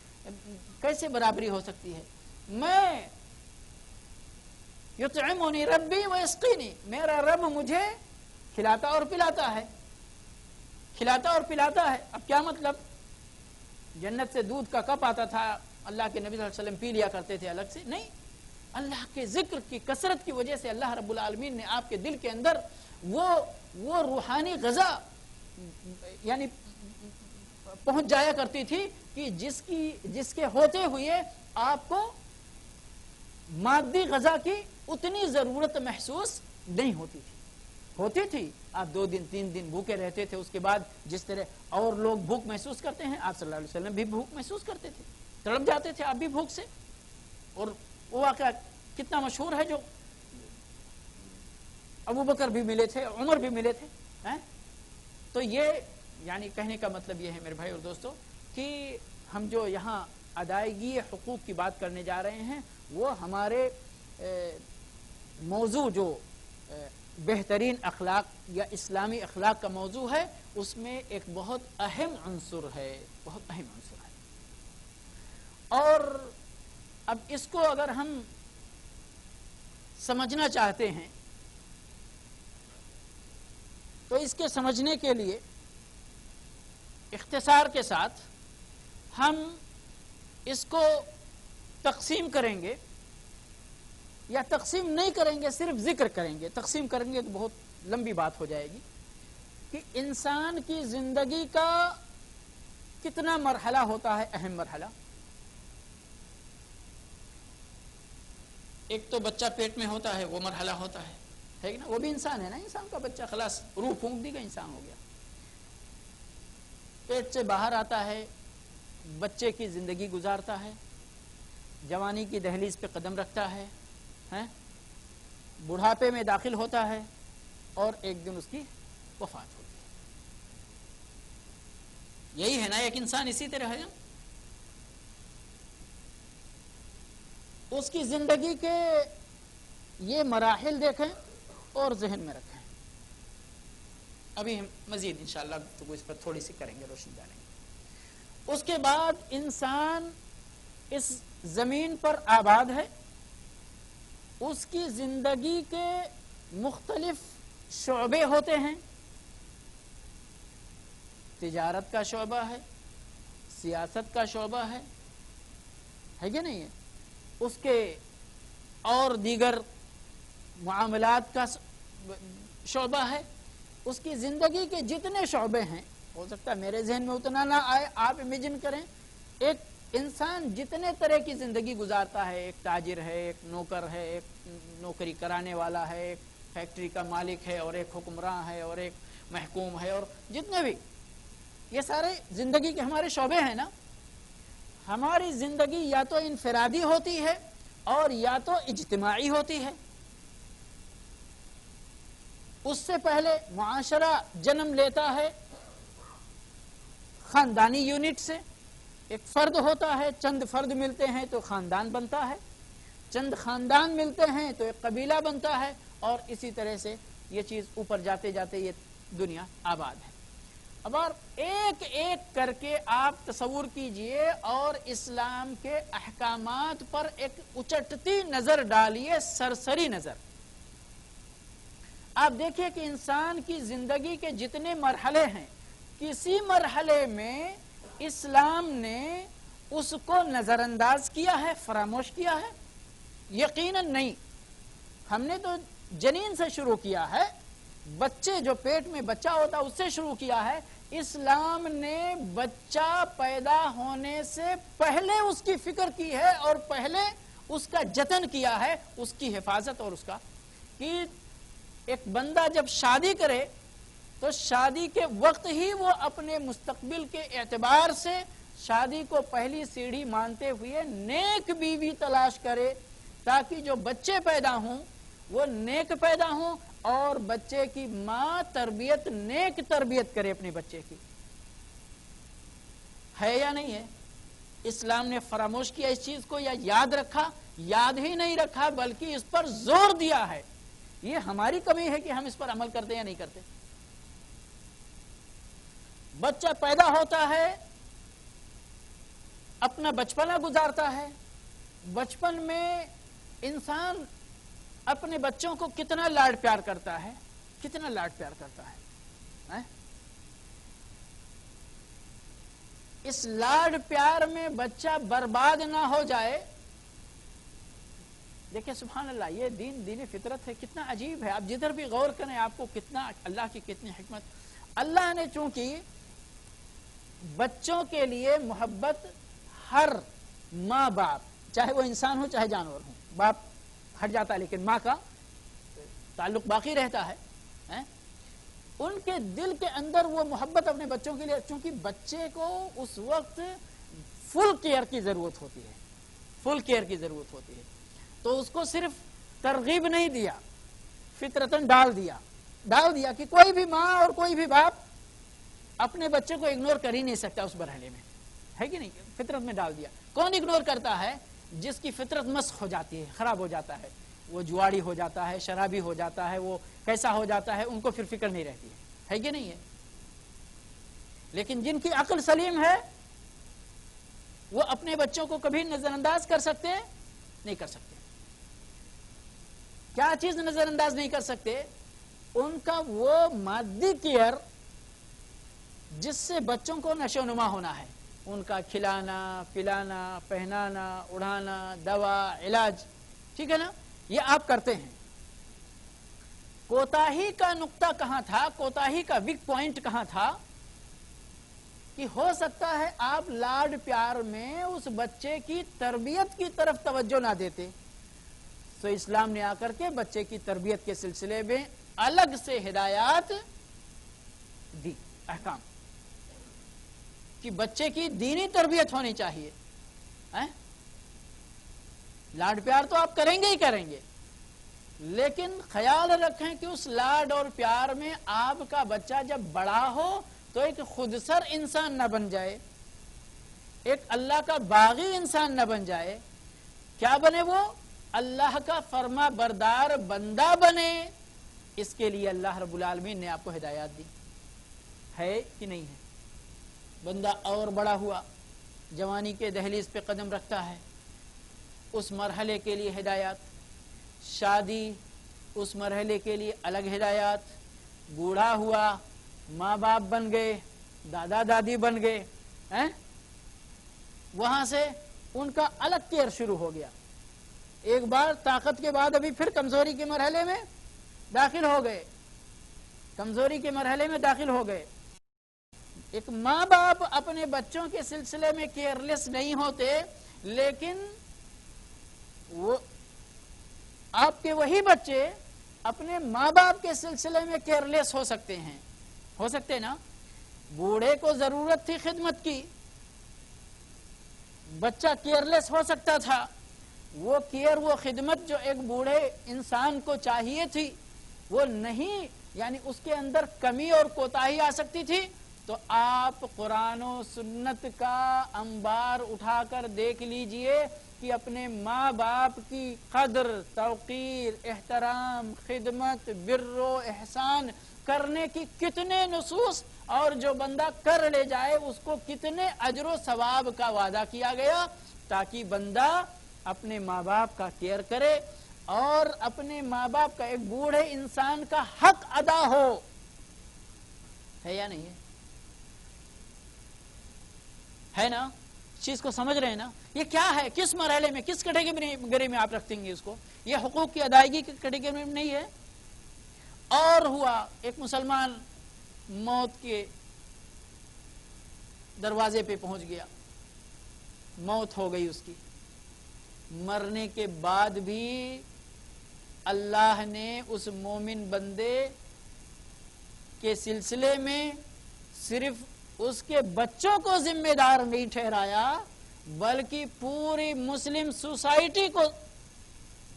کیسے برابری ہو سکتی ہے؟ میں یطعمنی ربی ویسقینی، میرا رب مجھے کھلاتا اور پلاتا ہے، کھلاتا اور پلاتا ہے. اب کیا مطلب؟ جنت سے دودھ کا کپ آتا تھا، اللہ کے نبی صلی اللہ علیہ وسلم پی لیا کرتے تھے الگ سے؟ نہیں، اللہ کے ذکر کی کثرت کی وجہ سے اللہ رب العالمین نے آپ کے دل کے اندر وہ روحانی غذا یعنی پہنچ جایا کرتی تھی کہ جس کے ہوتے ہوئے آپ کو مادی غذا کی اتنی ضرورت محسوس نہیں ہوتی تھی. ہوتی تھی، آپ 2 دن 3 دن بھوکے رہتے تھے، اس کے بعد جس طرح اور لوگ بھوک محسوس کرتے ہیں آپ صلی اللہ علیہ وسلم بھی بھوک محسوس کرتے تھے، تڑپ جاتے تھے آپ بھی بھوک سے. اور وہ واقعہ کتنا مشہور ہے جو ابو بکر بھی ملے تھے، عمر بھی ملے تھے. تو یہ یعنی کہنے کا مطلب یہ ہے میرے بھائی اور دوستو کہ ہم جو یہاں ادائیگی حقوق کی بات کرنے جا رہے ہیں وہ ہمارے موضوع جو بہترین اخلاق یا اسلامی اخلاق کا موضوع ہے، اس میں ایک بہت اہم عنصر ہے، بہت اہم عنصر ہے. اور اب اس کو اگر ہم سمجھنا چاہتے ہیں تو اس کے سمجھنے کے لیے اختصار کے ساتھ ہم اس کو تقسیم کریں گے، یا تقسیم نہیں کریں گے، صرف ذکر کریں گے. تقسیم کریں گے تو بہت لمبی بات ہو جائے گی کہ انسان کی زندگی کا کتنا مرحلہ ہوتا ہے، اہم مرحلہ. ایک تو بچہ پیٹ میں ہوتا ہے، وہ مرحلہ ہوتا ہے نا، وہ بھی انسان ہے نا، انسان کا بچہ خلاص روح پھونک دی گا، انسان ہو گیا. پیٹ سے باہر آتا ہے، بچے کی زندگی گزارتا ہے، جوانی کی دہلیز پہ قدم رکھتا ہے، بڑھاپے میں داخل ہوتا ہے اور ایک دن اس کی وفات ہوتی ہے. یہی ہے نا ایک انسان، اسی طرح ہے. اس کی زندگی کے یہ مراحل دیکھیں اور ذہن میں رکھیں. ابھی ہم مزید انشاءاللہ تو اس پر تھوڑی سی کریں گے، روشنی ڈالیں گے. اس کے بعد انسان اس زمین پر آباد ہے، اس کی زندگی کے مختلف شعبے ہوتے ہیں. تجارت کا شعبہ ہے، سیاست کا شعبہ ہے کہ نہیں ہے، اس کے اور دیگر معاملات کا شعبہ ہے. اس کی زندگی کے جتنے شعبے ہیں، ہو سکتا ہے میرے ذہن میں اتنا نہ آئے، آپ امیجن کریں ایک انسان جتنے طرح کی زندگی گزارتا ہے، ایک تاجر ہے، ایک نوکر ہے، ایک نوکری کرانے والا ہے، ایک فیکٹری کا مالک ہے، اور ایک حکمراں ہے، اور ایک محکوم ہے، اور جتنے بھی یہ سارے زندگی کے ہمارے شعبے ہیں نا. ہماری زندگی یا تو انفرادی ہوتی ہے اور یا تو اجتماعی ہوتی ہے. اس سے پہلے معاشرہ جنم لیتا ہے خاندانی یونٹ سے. ایک فرد ہوتا ہے، چند فرد ملتے ہیں تو خاندان بنتا ہے، چند خاندان ملتے ہیں تو ایک قبیلہ بنتا ہے، اور اسی طرح سے یہ چیز اوپر جاتے جاتے یہ دنیا آباد ہے. اب اور ایک ایک کر کے آپ تصور کیجئے اور اسلام کے احکامات پر ایک اچٹتی نظر ڈالیے، سرسری نظر. آپ دیکھیے کہ انسان کی زندگی کے جتنے مرحلے ہیں، کسی مرحلے میں اسلام نے اس کو نظر انداز کیا ہے، فراموش کیا ہے؟ یقیناً نہیں. ہم نے تو جنین سے شروع کیا ہے، بچے جو پیٹ میں بچہ ہوتا اس سے شروع کیا ہے. اسلام نے بچہ پیدا ہونے سے پہلے اس کی فکر کی ہے اور پہلے اس کا جتن کیا ہے، اس کی حفاظت اور اس کا کہ ایک بندہ جب شادی کرے تو شادی کے وقت ہی وہ اپنے مستقبل کے اعتبار سے شادی کو پہلی سیڑھی مانتے ہوئے نیک بیوی تلاش کرے تاکہ جو بچے پیدا ہوں وہ نیک پیدا ہوں اور بچے کی ماں تربیت نیک تربیت کرے اپنے بچے کی. ہے یا نہیں ہے؟ اسلام نے فراموش کیا اس چیز کو یا یاد رکھا؟ یاد ہی نہیں رکھا بلکہ اس پر زور دیا ہے. یہ ہماری کمی ہے کہ ہم اس پر عمل کرتے یا نہیں کرتے. بچہ پیدا ہوتا ہے، اپنا بچپنا گزارتا ہے. بچپن میں انسان اپنے بچوں کو کتنا لاڈ پیار کرتا ہے، کتنا لاڈ پیار کرتا ہے. اس لاڈ پیار میں بچہ برباد نہ ہو جائے. دیکھیں سبحان اللہ، یہ دین فطرت ہے، کتنا عجیب ہے. آپ جدھر بھی غور کریں آپ کو کتنا اللہ کی کتنی حکمت. اللہ نے چونکہ بچوں کے لیے محبت، ہر ماں باپ چاہے وہ انسان ہو چاہے جانور ہو، باپ ہٹ جاتا ہے لیکن ماں کا تعلق باقی رہتا ہے. ان کے دل کے اندر وہ محبت اپنے بچوں کے لیے، چونکہ بچے کو اس وقت فل کیئر کی ضرورت ہوتی ہے، فل کیئر کی ضرورت ہوتی ہے. تو اس کو صرف ترغیب نہیں دیا، فطرتاً ڈال دیا کہ کوئی بھی ماں اور کوئی بھی باپ اپنے بچے کو اگنور کر ہی نہیں سکتا اس مرحلے میں، ہے کہ نہیں؟ فطرت میں ڈال دیا. کون اگنور کرتا ہے؟ جس کی فطرت مسخ ہو جاتی ہے، خراب ہو جاتا ہے، وہ جواڑی ہو جاتا ہے، شرابی ہو جاتا ہے، وہ کیسا ہو جاتا ہے، ان کو پھر فکر نہیں رہتی ہے کہ نہیں ہے؟ لیکن جن کی عقل سلیم ہے وہ اپنے بچوں کو کبھی نظر انداز کر سکتے نہیں کر سکتے. کیا چیز نظر انداز نہیں کر سکتے؟ ان کا وہ مادی کیئر جس سے بچوں کو نشو و نما ہونا ہے. ان کا کھلانا پلانا پہنانا اڑانا دوا علاج، ٹھیک ہے نا، یہ آپ کرتے ہیں. کوتاہی کا نقطہ کہاں تھا، کوتاہی کا ویک پوائنٹ کہاں تھا؟ کہ ہو سکتا ہے آپ لاڈ پیار میں اس بچے کی تربیت کی طرف توجہ نہ دیتے. تو اسلام نے آ کر کے بچے کی تربیت کے سلسلے میں الگ سے ہدایات دی، احکام کہ بچے کی دینی تربیت ہونی چاہیے. لاڈ پیار تو آپ کریں گے ہی کریں گے، لیکن خیال رکھیں کہ اس لاڈ اور پیار میں آپ کا بچہ جب بڑا ہو تو ایک خودسر انسان نہ بن جائے، ایک اللہ کا باغی انسان نہ بن جائے. کیا بنے وہ؟ اللہ کا فرما بردار بندہ بنے. اس کے لیے اللہ رب العالمین نے آپ کو ہدایات دی. ہے کہ نہیں ہے؟ بندہ اور بڑا ہوا، جوانی کے دہلیز پہ قدم رکھتا ہے، اس مرحلے کے لیے ہدایات. شادی، اس مرحلے کے لیے الگ ہدایات. بوڑھا ہوا، ماں باپ بن گئے، دادا دادی بن گئے، وہاں سے ان کا الگ کیئر شروع ہو گیا. ایک بار طاقت کے بعد ابھی پھر کمزوری کے مرحلے میں داخل ہو گئے، کمزوری کے مرحلے میں داخل ہو گئے. ایک ماں باپ اپنے بچوں کے سلسلے میں کیئرلیس نہیں ہوتے، لیکن وہ آپ کے وہی بچے اپنے ماں باپ کے سلسلے میں کیئرلیس ہو سکتے ہیں. ہو سکتے نا؟ بوڑھے کو ضرورت تھی خدمت کی، بچہ کیئرلیس ہو سکتا تھا. وہ کیئر، وہ خدمت جو ایک بوڑھے انسان کو چاہیے تھی وہ نہیں، یعنی اس کے اندر کمی اور کوتاہی آ سکتی تھی. تو آپ قرآن و سنت کا انبار اٹھا کر دیکھ لیجئے کہ اپنے ماں باپ کی قدر، توقیر، احترام، خدمت، بر و احسان کرنے کی کتنے نصوص، اور جو بندہ کر لے جائے اس کو کتنے اجر و ثواب کا وعدہ کیا گیا، تاکہ بندہ اپنے ماں باپ کا کیئر کرے اور اپنے ماں باپ کا، ایک بوڑھے انسان کا حق ادا ہو. ہے یا نہیں ہے؟ ہے نا؟ چیز کو سمجھ رہے ہیں نا؟ یہ کیا ہے؟ کس مرحلے میں، کس کیٹیگری میں آپ رکھیں گے اس کو؟ یہ حقوق کی ادائیگی کی کیٹیگری میں نہیں ہے. اور ہوا ایک مسلمان موت کے دروازے پہ پہنچ گیا، موت ہو گئی اس کی. مرنے کے بعد بھی اللہ نے اس مومن بندے کے سلسلے میں صرف اس کے بچوں کو ذمہ دار نہیں ٹھہرایا بلکہ پوری مسلم سوسائٹی کو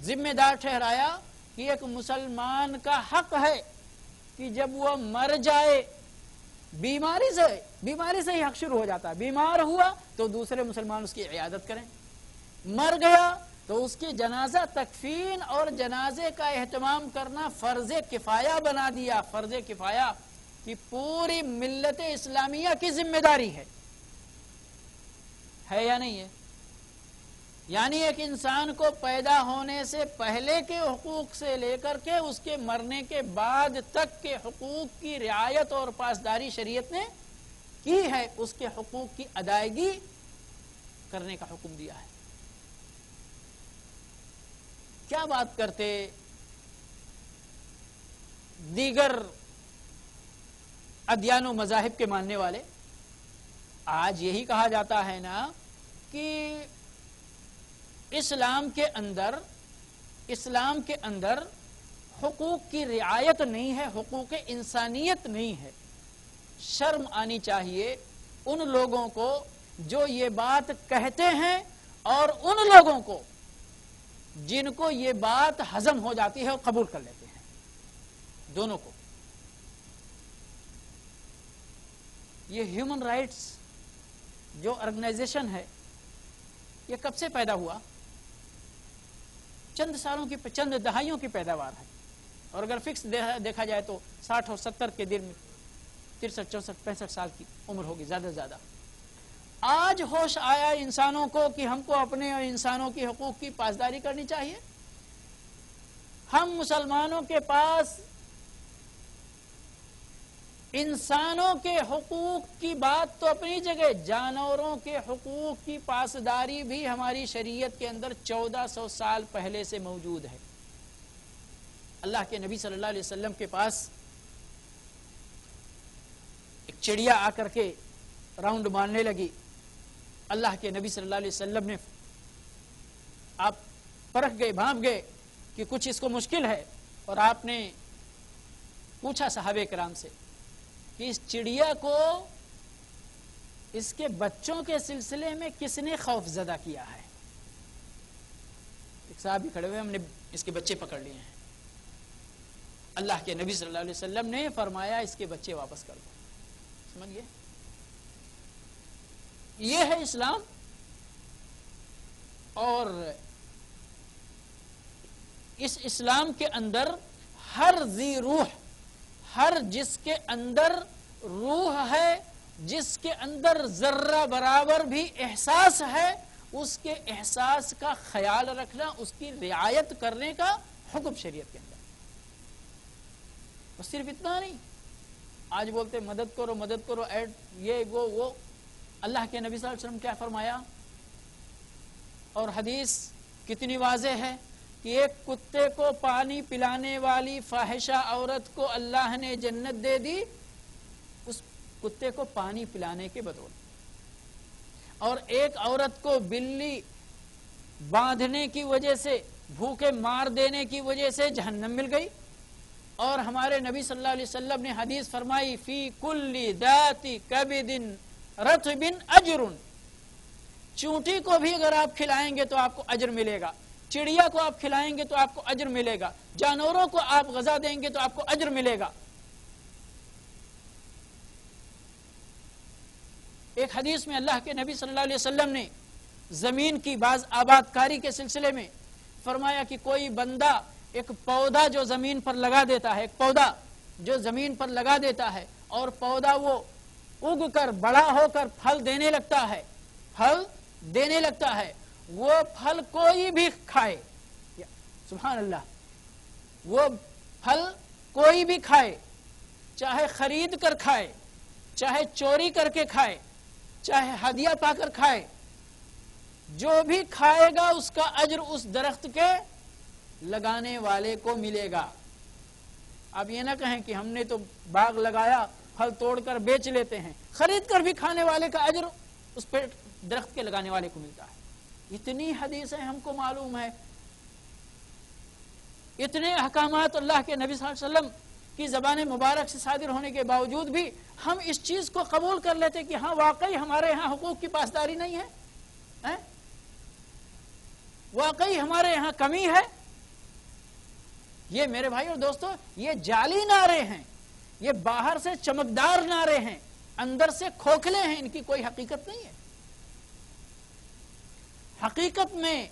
ذمہ دار ٹھہرایا کہ ایک مسلمان کا حق ہے کہ جب وہ مر جائے، بیماری سے ہی حق شروع ہو جاتا ہے، بیمار ہوا تو دوسرے مسلمان اس کی عیادت کریں، مر گیا تو اس کی جنازہ تکفین اور جنازے کا اہتمام کرنا فرض کفایہ بنا دیا، فرض کفایہ کہ پوری ملت اسلامیہ کی ذمہ داری ہے یا نہیں ہے؟ یعنی ایک انسان کو پیدا ہونے سے پہلے کے حقوق سے لے کر کے اس کے مرنے کے بعد تک کے حقوق کی رعایت اور پاسداری شریعت نے کی ہے، اس کے حقوق کی ادائیگی کرنے کا حکم دیا ہے۔ کیا بات کرتے دیگر ادیان و مذاہب کے ماننے والے؟ آج یہی کہا جاتا ہے نا کہ اسلام کے اندر حقوق کی رعایت نہیں ہے، حقوق انسانیت نہیں ہے۔ شرم آنی چاہیے ان لوگوں کو جو یہ بات کہتے ہیں اور ان لوگوں کو جن کو یہ بات ہضم ہو جاتی ہے اور قبول کر لیتے ہیں، دونوں کو۔ یہ ہیومن رائٹس جو آرگنائزیشن ہے یہ کب سے پیدا ہوا؟ چند دہائیوں کی پیداوار ہے، اور اگر فکس دیکھا جائے تو 60 اور 70 کے دن میں 63 64 65 سال کی عمر ہوگی زیادہ سے زیادہ۔ آج ہوش آیا انسانوں کو کہ ہم کو اپنے اور انسانوں کی حقوق کی پاسداری کرنی چاہیے۔ ہم مسلمانوں کے پاس انسانوں کے حقوق کی بات تو اپنی جگہ، جانوروں کے حقوق کی پاسداری بھی ہماری شریعت کے اندر 1400 سال پہلے سے موجود ہے۔ اللہ کے نبی صلی اللہ علیہ وسلم کے پاس ایک چڑیا آ کر کے راؤنڈ مارنے لگی۔ اللہ کے نبی صلی اللہ علیہ وسلم نے آپ پرکھ گئے، بھانپ گئے کہ کچھ اس کو مشکل ہے، اور آپ نے پوچھا صحابہ کرام سے کہ اس چڑیا کو اس کے بچوں کے سلسلے میں کس نے خوف زدہ کیا ہے؟ ایک صاحب بھی کھڑے ہوئے، ہم نے اس کے بچے پکڑ لیے ہیں۔ اللہ کے نبی صلی اللہ علیہ وسلم نے فرمایا اس کے بچے واپس کر دو۔ سمجھ گئے؟ یہ ہے اسلام۔ اور اس اسلام کے اندر ہر ذی روح، ہر جس کے اندر روح ہے، جس کے اندر ذرہ برابر بھی احساس ہے، اس کے احساس کا خیال رکھنا، اس کی رعایت کرنے کا حکم شریعت کے اندر۔ اور صرف اتنا نہیں، آج بولتے مدد کرو مدد کرو، ایڈ یہ وہ۔ اللہ کے نبی صلی اللہ علیہ وسلم کیا فرمایا؟ اور حدیث کتنی واضح ہے کہ ایک کتے کو پانی پلانے والی فاحشہ عورت کو اللہ نے جنت دے دی اس کتے کو پانی پلانے کے بدولت، اور ایک عورت کو بلی باندھنے کی وجہ سے، بھوکے مار دینے کی وجہ سے جہنم مل گئی۔ اور ہمارے نبی صلی اللہ علیہ وسلم نے حدیث فرمائی فی کل ذات کبد رطب اجر، چونٹی کو بھی اگر آپ کھلائیں گے تو آپ کو اجر ملے گا، چڑیا کو آپ کھلائیں گے تو آپ کو اجر ملے گا، جانوروں کو آپ غذا دیں گے تو آپ کو اجر ملے گا۔ ایک حدیث میں اللہ کے نبی صلی اللہ علیہ وسلم نے زمین کی بعض آباد کاری کے سلسلے میں فرمایا کہ کوئی بندہ ایک پودا جو زمین پر لگا دیتا ہے، ایک پودا جو زمین پر لگا دیتا ہے، اور پودا وہ اگ کر بڑا ہو کر پھل دینے لگتا ہے، وہ پھل کوئی بھی کھائے، سبحان اللہ، وہ پھل کوئی بھی کھائے، چاہے خرید کر کھائے، چاہے چوری کر کے کھائے، چاہے ہدیہ پا کر کھائے، جو بھی کھائے گا اس کا اجر اس درخت کے لگانے والے کو ملے گا۔ آپ یہ نہ کہیں کہ ہم نے تو باغ لگایا، پھل توڑ کر بیچ لیتے ہیں، خرید کر بھی کھانے والے کا اجر اس پر درخت کے لگانے والے کو ملتا ہے۔ اتنی حدیثیں ہم کو معلوم ہے، اتنے احکامات اللہ کے نبی صلی اللہ علیہ وسلم کی زبان مبارک سے صادر ہونے کے باوجود بھی ہم اس چیز کو قبول کر لیتے کہ ہاں واقعی ہمارے ہاں حقوق کی پاسداری نہیں ہے، واقعی ہمارے یہاں کمی ہے. یہ میرے بھائی اور دوستو یہ جعلی نعرے ہیں، یہ باہر سے چمکدار نعرے ہیں، اندر سے کھوکھلے ہیں، ان کی کوئی حقیقت نہیں ہے. حقیقت میں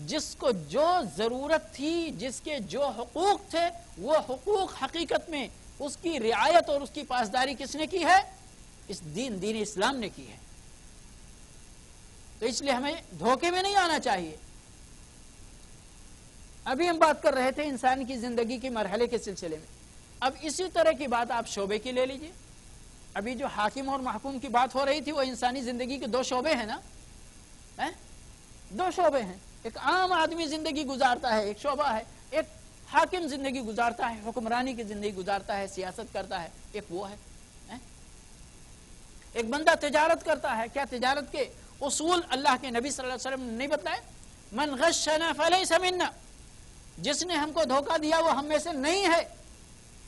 جس کو جو ضرورت تھی، جس کے جو حقوق تھے، وہ حقوق حقیقت میں اس کی رعایت اور اس کی پاسداری کس نے کی ہے؟ اس دین اسلام نے کی ہے. تو اس لیے ہمیں دھوکے میں نہیں آنا چاہیے. ابھی ہم بات کر رہے تھے انسان کی زندگی کے مرحلے کے سلسلے میں. اب اسی طرح کی بات آپ شعبے کی لے لیجئے. ابھی جو حاکم اور محکوم کی بات ہو رہی تھی وہ انسانی زندگی کے دو شعبے ہیں نا، دو شعبے ہیں. ایک عام آدمی زندگی گزارتا ہے، ایک شعبہ ہے. ایک حاکم زندگی گزارتا ہے، حکمرانی کی زندگی گزارتا ہے، سیاست کرتا ہے، ایک وہ ہے. ایک بندہ تجارت کرتا ہے. کیا تجارت کے اصول اللہ کے نبی صلی اللہ علیہ وسلم نے نہیں بتائے؟ من غشنا فلیس منا، جس نے ہم کو دھوکہ دیا وہ ہم میں سے نہیں ہے.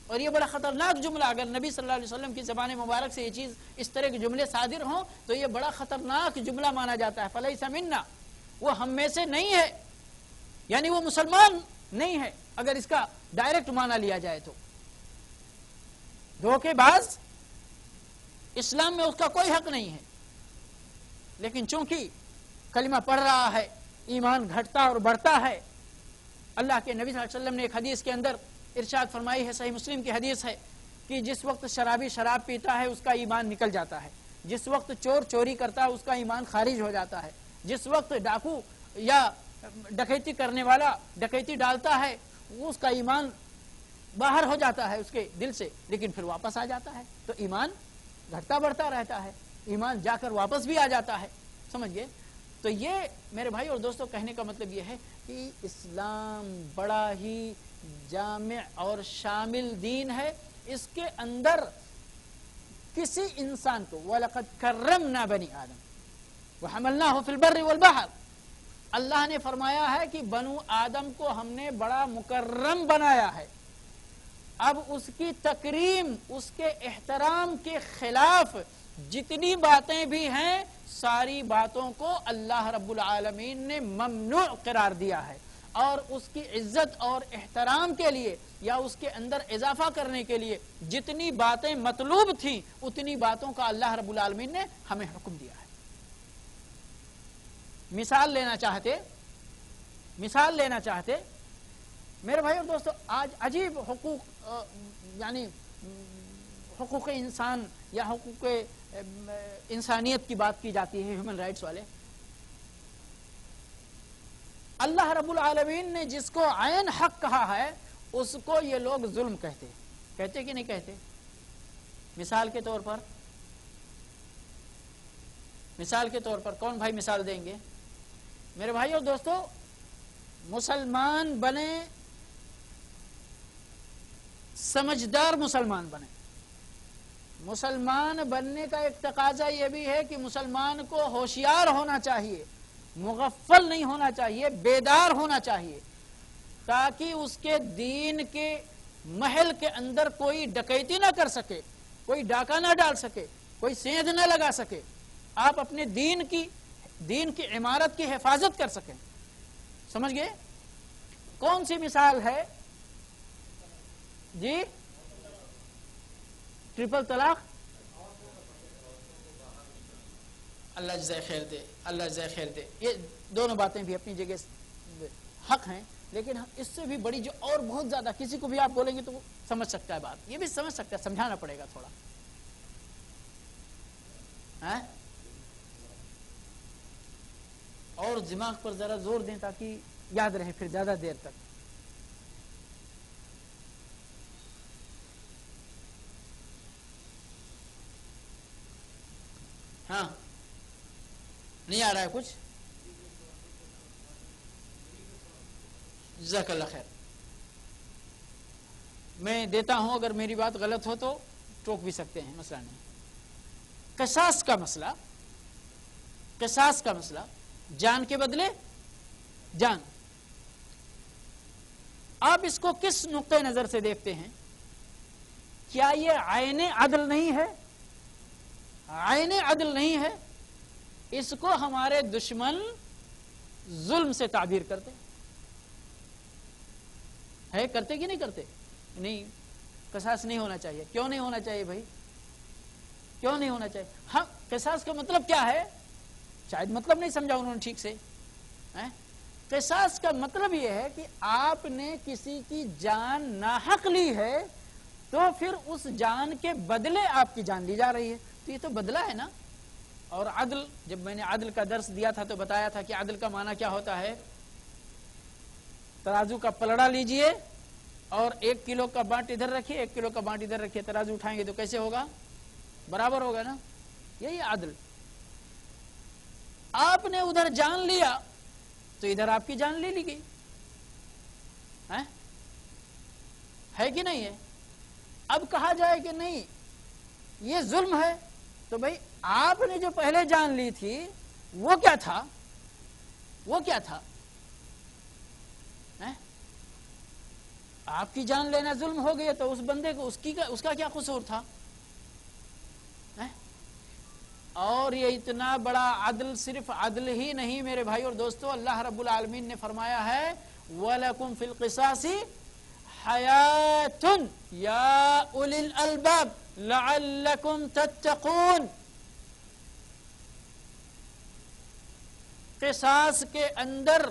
اور یہ بڑا خطرناک جملہ، اگر نبی صلی اللہ علیہ وسلم کی زبان مبارک سے یہ چیز اس طرح کے جملے صادر ہوں تو یہ بڑا خطرناک جملہ مانا جاتا ہے. فلیس منا، وہ ہم میں سے نہیں ہے، یعنی وہ مسلمان نہیں ہے اگر اس کا ڈائریکٹ معنی لیا جائے تو. دھوکے باز، اسلام میں اس کا کوئی حق نہیں ہے. لیکن چونکہ کلمہ پڑھ رہا ہے، ایمان گھٹتا اور بڑھتا ہے. اللہ کے نبی صلی اللہ علیہ وسلم نے ایک حدیث کے اندر ارشاد فرمائی ہے، صحیح مسلم کی حدیث ہے، کہ جس وقت شرابی شراب پیتا ہے اس کا ایمان نکل جاتا ہے، جس وقت چور چوری کرتا ہے اس کا ایمان خارج ہو جاتا ہے، جس وقت ڈاکو یا ڈکیتی کرنے والا ڈکیتی ڈالتا ہے اس کا ایمان باہر ہو جاتا ہے اس کے دل سے، لیکن پھر واپس آ جاتا ہے. تو ایمان گھٹتا بڑھتا رہتا ہے، ایمان جا کر واپس بھی آ جاتا ہے. سمجھ گئے؟ تو یہ میرے بھائی اور دوستوں کہنے کا مطلب یہ ہے کہ اسلام بڑا ہی جامع اور شامل دین ہے. اس کے اندر کسی انسان کو وَلَقَدْ كَرَّمْنَا بَنِي آدم وَحَمَلْنَاهُ فِي الْبَرِّ وَالْبَحْرِ، اللہ نے فرمایا ہے کہ بنو آدم کو ہم نے بڑا مکرم بنایا ہے. اب اس کی تکریم، اس کے احترام کے خلاف جتنی باتیں بھی ہیں ساری باتوں کو اللہ رب العالمین نے ممنوع قرار دیا ہے. اور اس کی عزت اور احترام کے لیے یا اس کے اندر اضافہ کرنے کے لیے جتنی باتیں مطلوب تھیں اتنی باتوں کا اللہ رب العالمین نے ہمیں حکم دیا ہے. مثال لینا چاہتے میرے بھائی اور دوستو، آج عجیب حقوق یعنی حقوق انسان یا حقوق انسانیت کی بات کی جاتی ہے، ہیومن رائٹس والے. اللہ رب العالمین نے جس کو عین حق کہا ہے اس کو یہ لوگ ظلم کہتے کہ نہیں کہتے؟ مثال کے طور پر کون بھائی مثال دیں گے؟ میرے بھائی اور دوستو، مسلمان بنے، سمجھدار مسلمان بنے. مسلمان بننے کا ایک تقاضا یہ بھی ہے کہ مسلمان کو ہوشیار ہونا چاہیے، مغفل نہیں ہونا چاہیے، بیدار ہونا چاہیے، تاکہ اس کے دین کے محل کے اندر کوئی ڈکیتی نہ کر سکے، کوئی ڈاکہ نہ ڈال سکے، کوئی سیندھ نہ لگا سکے. آپ اپنے دین کی عمارت کی حفاظت کر سکیں. سمجھ گئے؟ کون سی مثال ہے جی؟ ٹرپل طلاق. اللہ جزائے خیر دے، اللہ جزائے خیر دے. یہ دونوں باتیں بھی اپنی جگہ حق ہیں، لیکن اس سے بھی بڑی جو اور بہت زیادہ کسی کو بھی آپ بولیں گے تو وہ سمجھ سکتا ہے بات، یہ بھی سمجھ سکتا ہے، سمجھانا پڑے گا تھوڑا. اور دماغ پر ذرا زور دیں تاکہ یاد رہے پھر زیادہ دیر تک. ہاں نہیں آ رہا ہے کچھ؟ جزاک اللہ خیر. میں دیتا ہوں، اگر میری بات غلط ہو تو ٹوک بھی سکتے ہیں، مسئلہ نہیں. قصاص کا مسئلہ، جان کے بدلے جان. آپ اس کو کس نقطۂ نظر سے دیکھتے ہیں؟ کیا یہ عین عدل نہیں ہے؟ عین عدل نہیں ہے؟ اس کو ہمارے دشمن ظلم سے تعبیر کرتے ہے، کرتے کہ نہیں کرتے؟ نہیں، قصاص نہیں ہونا چاہیے۔ کیوں نہیں ہونا چاہیے بھائی؟ کیوں نہیں ہونا چاہیے؟ ہم قصاص کا مطلب کیا ہے؟ شاید مطلب نہیں سمجھا انہوں نے ٹھیک سے۔ قصاص کا مطلب یہ ہے کہ آپ نے کسی کی جان ناحق لی ہے تو پھر اس جان کے بدلے آپ کی جان لی جا رہی ہے، تو یہ تو بدلہ ہے نا۔ اور عدل، جب میں نے عدل کا درس دیا تھا تو بتایا تھا کہ عدل کا معنی کیا ہوتا ہے۔ ترازو کا پلڑا لیجئے اور 1 کلو کا بانٹ ادھر رکھیے، 1 کلو کا بانٹ ادھر رکھیے، ترازو اٹھائیں گے تو کیسے ہوگا؟ برابر ہوگا نا۔ یہی عدل۔ آپ نے ادھر جان لیا تو ادھر آپ کی جان لے لی گئی ہے کہ نہیں ہے؟ اب کہا جائے کہ نہیں یہ ظلم ہے، تو بھائی آپ نے جو پہلے جان لی تھی وہ کیا تھا؟ وہ کیا تھا؟ آپ کی جان لینا ظلم ہو گیا تو اس بندے کو اس کا کیا قصور تھا؟ اور یہ اتنا بڑا عدل صرف عدل ہی نہیں میرے بھائی اور دوستو، اللہ رب العالمین نے فرمایا ہے وَلَكُمْ فِي الْقِصَاصِ حَيَاتٌ يَا أُولِي الْأَلْبَابِ لَعَلَّكُمْ تَتَّقُونَ۔ قصاص کے اندر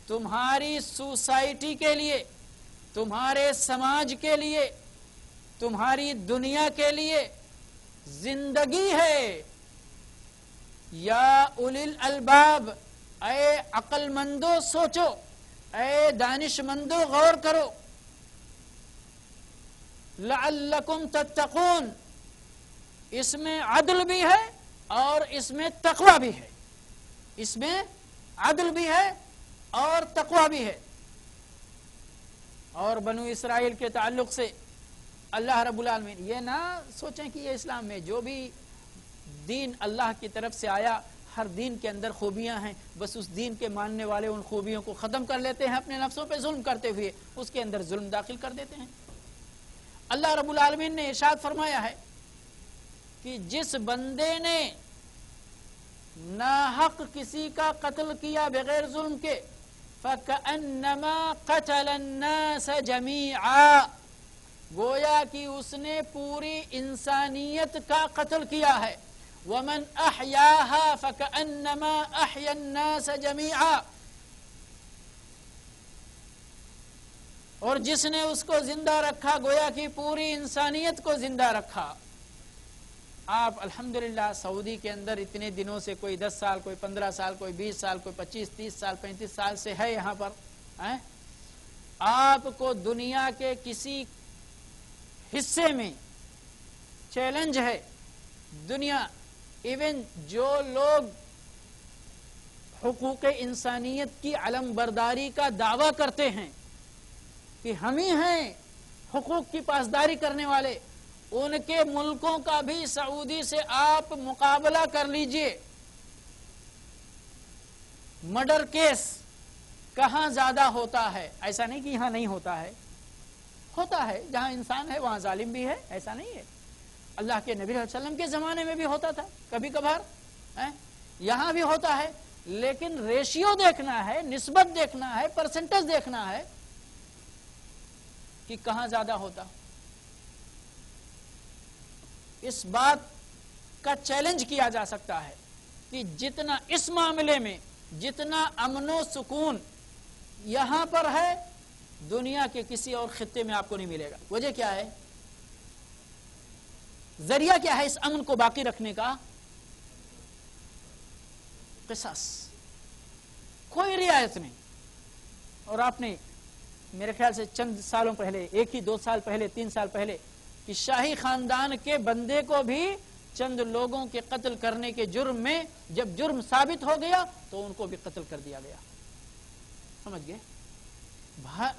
تمہاری سوسائٹی کے لیے، تمہارے سماج کے لیے، تمہاری دنیا کے لیے زندگی ہے۔ یا اولی الالباب، اے عقل مندو سوچو، اے دانش مندو غور کرو۔ لعلکم تتقون، اس میں عدل بھی ہے اور اس میں تقوی بھی ہے۔ اس میں عدل بھی ہے اور تقوی بھی ہے۔ اور بنو اسرائیل کے تعلق سے اللہ رب العالمین، یہ نہ سوچیں کہ یہ اسلام میں جو بھی دین اللہ کی طرف سے آیا ہر دین کے اندر خوبیاں ہیں، بس اس دین کے ماننے والے ان خوبیوں کو ختم کر لیتے ہیں، اپنے نفسوں پہ ظلم کرتے ہوئے اس کے اندر ظلم داخل کر دیتے ہیں۔ اللہ رب العالمین نے ارشاد فرمایا ہے کہ جس بندے نے ناحق کسی کا قتل کیا بغیر ظلم کے فَكَأَنَّمَا قَتَلَ النَّاسَ جَمِيعًا، گویا کہ اس نے پوری انسانیت کا قتل کیا ہے۔ وَمَنْ أَحْيَاهَا فَكَأَنَّمَا أَحْيَا النَّاسَ جَمِيعًا، اور جس نے اس کو زندہ رکھا گویا کہ پوری انسانیت کو زندہ رکھا۔ آپ الحمدللہ سعودی کے اندر اتنے دنوں سے، کوئی 10 سال، کوئی 15 سال، کوئی 20 سال، کوئی 25 30 سال 35 سال سے ہے یہاں پر، آپ کو دنیا کے کسی حصے میں چیلنج ہے، دنیا ایون جو لوگ حقوق انسانیت کی علم برداری کا دعویٰ کرتے ہیں کہ ہم ہی ہیں حقوق کی پاسداری کرنے والے، ان کے ملکوں کا بھی سعودی سے آپ مقابلہ کر لیجئے۔ مرڈر کیس کہاں زیادہ ہوتا ہے؟ ایسا نہیں کہ یہاں نہیں ہوتا ہے، ہوتا ہے، جہاں انسان ہے وہاں ظالم بھی ہے، ایسا نہیں ہے۔ اللہ کے نبی صلی اللہ علیہ وسلم کے زمانے میں بھی ہوتا تھا کبھی کبھار، یہاں بھی ہوتا ہے، لیکن ریشیو دیکھنا ہے، نسبت دیکھنا ہے، پرسنٹیج دیکھنا ہے کہ کہاں زیادہ ہوتا۔ اس بات کا چیلنج کیا جا سکتا ہے کہ جتنا اس معاملے میں جتنا امن و سکون یہاں پر ہے دنیا کے کسی اور خطے میں آپ کو نہیں ملے گا۔ وجہ کیا ہے؟ ذریعہ کیا ہے اس امن کو باقی رکھنے کا؟ قصاص، کوئی رعایت نہیں۔ اور آپ نے میرے خیال سے چند سالوں پہلے، 1 ہی 2 سال پہلے، 3 سال پہلے، کہ شاہی خاندان کے بندے کو بھی چند لوگوں کے قتل کرنے کے جرم میں جب جرم ثابت ہو گیا تو ان کو بھی قتل کر دیا گیا۔ سمجھ گئے؟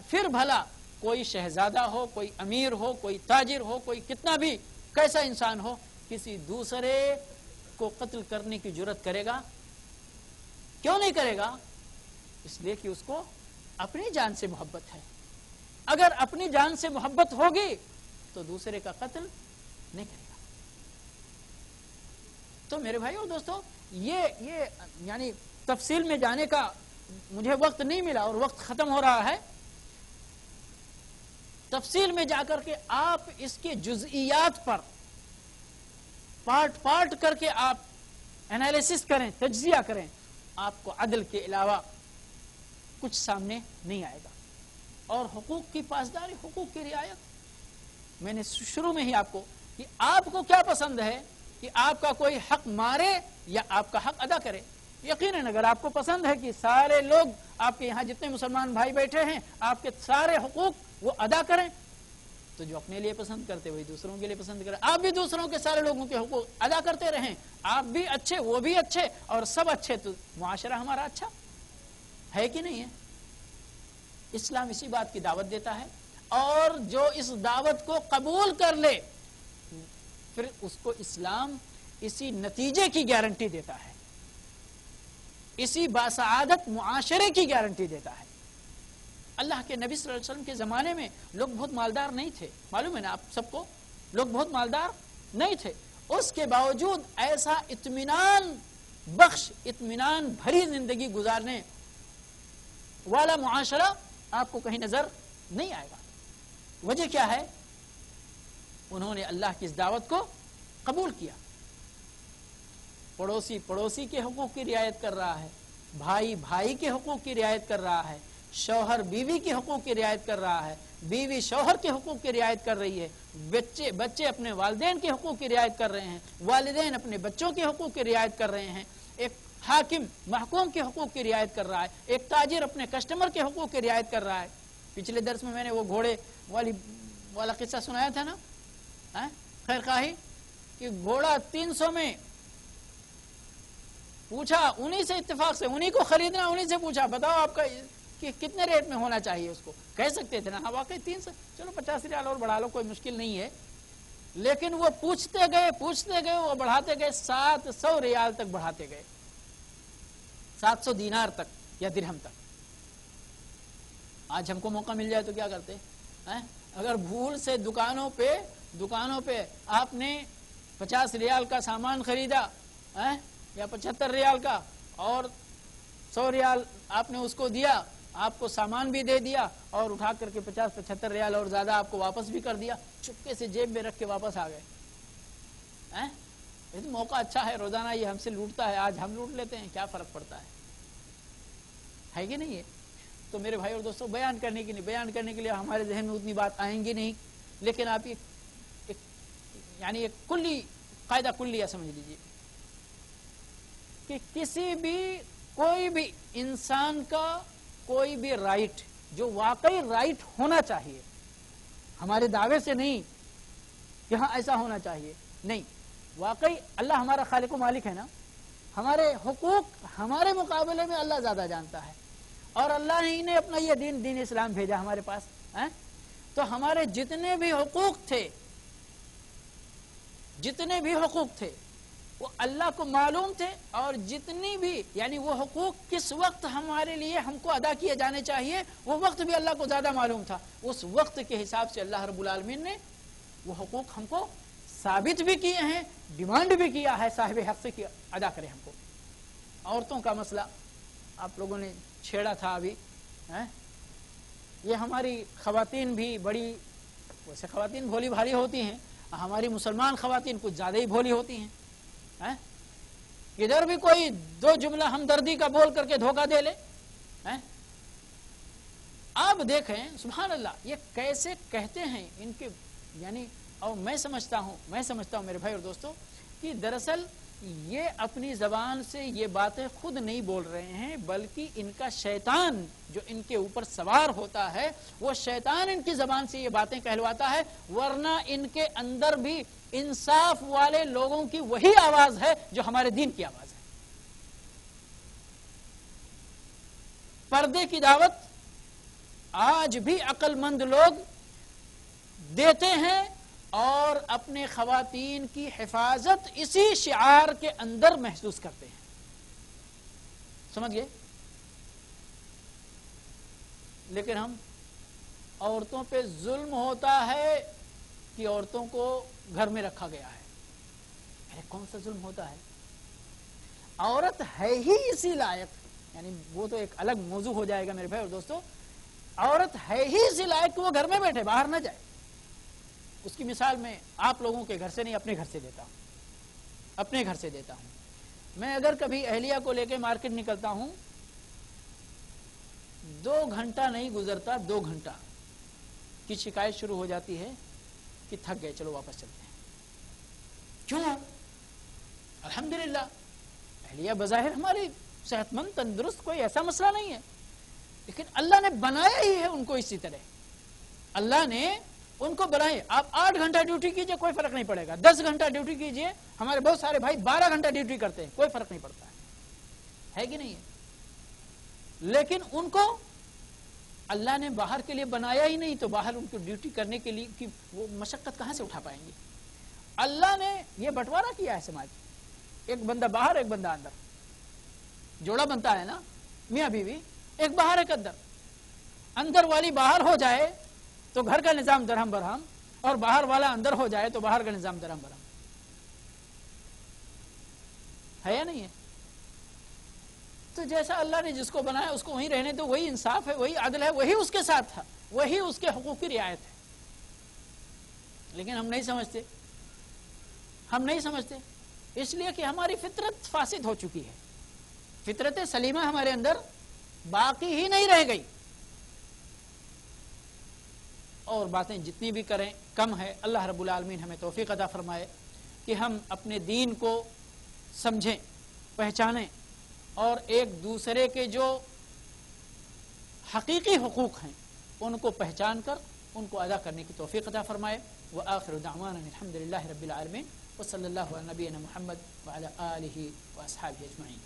پھر بھلا کوئی شہزادہ ہو، کوئی امیر ہو، کوئی تاجر ہو، کوئی کتنا بھی کیسا انسان ہو، کسی دوسرے کو قتل کرنے کی جرات کرے گا؟ کیوں نہیں کرے گا؟ اس لیے کہ اس کو اپنی جان سے محبت ہے۔ اگر اپنی جان سے محبت ہوگی تو دوسرے کا قتل نہیں کرے گا۔ تو میرے بھائی اور دوستو، یہ یعنی تفصیل میں جانے کا مجھے وقت نہیں ملا اور وقت ختم ہو رہا ہے۔ تفصیل میں جا کر کے آپ اس کے جزئیات پر پارٹ کر کے آپ انالیسس کریں، تجزیہ کریں، آپ کو عدل کے علاوہ کچھ سامنے نہیں آئے گا۔ اور حقوق کی پاسداری، حقوق کی رعایت، میں نے شروع میں ہی آپ کو کہ آپ کو کیا پسند ہے کہ آپ کا کوئی حق مارے یا آپ کا حق ادا کرے۔ یقیناً اگر آپ کو پسند ہے کہ سارے لوگ آپ کے یہاں جتنے مسلمان بھائی بیٹھے ہیں آپ کے سارے حقوق وہ ادا کریں، تو جو اپنے لیے پسند کرتے وہی دوسروں کے لیے پسند کریں۔ آپ بھی دوسروں کے سارے لوگوں کے حقوق ادا کرتے رہیں، آپ بھی اچھے وہ بھی اچھے اور سب اچھے، تو معاشرہ ہمارا اچھا ہے کہ نہیں ہے؟ اسلام اسی بات کی دعوت دیتا ہے، اور جو اس دعوت کو قبول کر لے پھر اس کو اسلام اسی نتیجے کی گارنٹی دیتا ہے، اسی باسعادت معاشرے کی گارنٹی دیتا ہے۔ اللہ کے نبی صلی اللہ علیہ وسلم کے زمانے میں لوگ بہت مالدار نہیں تھے، معلوم ہے نا آپ سب کو، لوگ بہت مالدار نہیں تھے، اس کے باوجود ایسا اطمینان بخش، اطمینان بھری زندگی گزارنے والا معاشرہ آپ کو کہیں نظر نہیں آئے گا۔ وجہ کیا ہے؟ انہوں نے اللہ کی اس دعوت کو قبول کیا۔ پڑوسی پڑوسی کے حقوق کی رعایت کر رہا ہے، بھائی بھائی کے حقوق کی رعایت کر رہا ہے، شوہر بیوی کے حقوق کی رعایت کر رہا ہے، بیوی شوہر کے حقوق کی رعایت کر رہی ہے، بچے اپنے والدین کے حقوق کی رعایت کر رہے ہیں، والدین اپنے بچوں کے حقوق کی رعایت کر رہے ہیں، ایک حاکم محکوم کے حقوق کی رعایت کر رہا ہے، ایک تاجر اپنے کسٹمر کے حقوق کی رعایت کر رہا ہے۔ پچھلے درس میں نے وہ گھوڑے والا قصہ سنایا تھا نا، خیر خواہی کہ گھوڑا 300 میں پوچھا، انہی سے اتفاق سے، انہی کو خریدنا، انہی سے پوچھا بتاؤ آپ کا کہ کتنے ریٹ میں ہونا چاہیے، اس کو کہہ سکتے تھے نا ہاں واقعی 300، چلو 50 ریال اور بڑھا لو، کوئی مشکل نہیں ہے، لیکن وہ پوچھتے گئے وہ بڑھاتے گئے، 700 ریال تک بڑھاتے گئے، 700 دینار تک یا درہم تک۔ آج ہم کو موقع مل جائے تو کیا کرتے ہیں؟ اگر بھول سے دکانوں پہ آپ نے 50 ریال کا سامان خریدا یا 75 ریال کا، اور 100 ریال آپ نے اس کو دیا، آپ کو سامان بھی دے دیا اور اٹھا کر کے 50-75 ریال اور زیادہ آپ کو واپس بھی کر دیا، چپکے سے جیب میں رکھ کے واپس آ گئے۔ موقع اچھا ہے، روزانہ یہ ہم سے لوٹتا ہے، آج ہم لوٹ لیتے ہیں، کیا فرق پڑتا ہے کہ نہیں ہے؟ تو میرے بھائی اور دوستو، بیان کرنے کے لیے ہمارے ذہن میں اتنی بات آئیں گی نہیں، لیکن آپ یعنی ایک کلی قاعدہ کلیہ سمجھ لیجیے کہ کوئی بھی انسان کا کوئی بھی رائٹ جو واقعی رائٹ ہونا چاہیے، ہمارے دعوے سے نہیں کہ ہاں ایسا ہونا چاہیے، نہیں، واقعی اللہ ہمارا خالق و مالک ہے نا، ہمارے حقوق ہمارے مقابلے میں اللہ زیادہ جانتا ہے، اور اللہ ہی نے اپنا یہ دین اسلام بھیجا ہمارے پاس، تو ہمارے جتنے بھی حقوق تھے وہ اللہ کو معلوم تھے، اور جتنی بھی یعنی وہ حقوق کس وقت ہمارے لیے ہم کو ادا کیے جانے چاہیے وہ وقت بھی اللہ کو زیادہ معلوم تھا، اس وقت کے حساب سے اللہ رب العالمین نے وہ حقوق ہم کو ثابت بھی کیے ہیں، ڈیمانڈ بھی کیا ہے صاحب حق سے کہ ادا کریں ہم کو۔ عورتوں کا مسئلہ آپ لوگوں نے چھیڑا تھا ابھی، یہ ہماری خواتین بھی بڑی، ویسے خواتین بھولی بھالی ہوتی ہیں، ہماری مسلمان خواتین کچھ زیادہ ہی بھولی ہوتی ہیں، ادھر بھی کوئی دو جملہ ہمدردی کا بول کر کے دھوکہ دے لے۔ آپ دیکھیں سبحان اللہ یہ کیسے کہتے ہیں ان کے، یعنی اور میں سمجھتا ہوں میرے بھائی اور دوستوں کہ دراصل یہ اپنی زبان سے یہ باتیں خود نہیں بول رہے ہیں، بلکہ ان کا شیطان جو ان کے اوپر سوار ہوتا ہے وہ شیطان ان کی زبان سے یہ باتیں کہلواتا ہے، ورنہ ان کے اندر بھی انصاف والے لوگوں کی وہی آواز ہے جو ہمارے دین کی آواز ہے۔ پردے کی دعوت آج بھی عقل مند لوگ دیتے ہیں، اور اپنے خواتین کی حفاظت اسی شعار کے اندر محسوس کرتے ہیں، سمجھ گئے؟ لیکن ہم عورتوں پہ ظلم ہوتا ہے کہ عورتوں کو گھر میں رکھا گیا ہے. ارے کون سا ظلم ہوتا ہے؟ عورت ہے ہی اسی لائق، یعنی وہ تو ایک الگ موضوع ہو جائے گا میرے بھائی اور دوستو. عورت ہے ہی اسی لائق کہ وہ گھر میں بیٹھے، باہر نہ جائے. اس کی مثال میں آپ لوگوں کے گھر سے نہیں، اپنے گھر سے دیتا ہوں. اپنے گھر سے دیتا ہوں. میں اگر کبھی اہلیہ کو لے کے مارکیٹ نکلتا ہوں، 2 گھنٹہ نہیں گزرتا، 2 گھنٹہ کی شکایت شروع ہو جاتی ہے کہ تھک گئے، چلو واپس چلتے ہیں. کیوں؟ الحمدللہ اہلیہ بظاہر ہماری صحت مند تندرست، کوئی ایسا مسئلہ نہیں ہے، لیکن اللہ نے بنایا ہی ہے ان کو اسی طرح. اللہ نے ان کو بنائے. آپ 8 گھنٹہ ڈیوٹی کیجئے کوئی فرق نہیں پڑے گا، 10 گھنٹہ ڈیوٹی کیجئے. ہمارے بہت سارے بھائی 12 گھنٹہ ڈیوٹی کرتے ہیں، کوئی فرق نہیں پڑتا ہے کہ نہیں ہے؟ لیکن ان کو اللہ نے باہر کے لیے بنایا ہی نہیں، تو باہر ان کو ڈیوٹی کرنے کے لیے کی وہ مشقت کہاں سے اٹھا پائیں گے؟ اللہ نے یہ بٹوارا کیا ہے سماج، ایک بندہ باہر ایک بندہ اندر. جوڑا بنتا ہے نا میاں بیوی، ایک باہر ایک اندر. اندر والی باہر ہو جائے تو گھر کا نظام درہم برہم، اور باہر والا اندر ہو جائے تو باہر کا نظام درہم برہم. ہے یا نہیں ہے؟ تو جیسا اللہ نے جس کو بنایا اس کو وہیں رہنے دو. وہی انصاف ہے، وہی عدل ہے، وہی اس کے ساتھ تھا، وہی اس کے حقوق کی رعایت ہے. لیکن ہم نہیں سمجھتے، ہم نہیں سمجھتے، اس لیے کہ ہماری فطرت فاسد ہو چکی ہے. فطرت سلیمہ ہمارے اندر باقی ہی نہیں رہ گئی. اور باتیں جتنی بھی کریں کم ہے. اللہ رب العالمین ہمیں توفیق عطا فرمائے کہ ہم اپنے دین کو سمجھیں، پہچانیں، اور ایک دوسرے کے جو حقیقی حقوق ہیں ان کو پہچان کر ان کو ادا کرنے کی توفیق عطا فرمائے. وآخر دعوانا الحمد للہ رب العالمین، وصلی اللہ علی نبینا محمد وعلی آلہ واصحابہ اجمعین.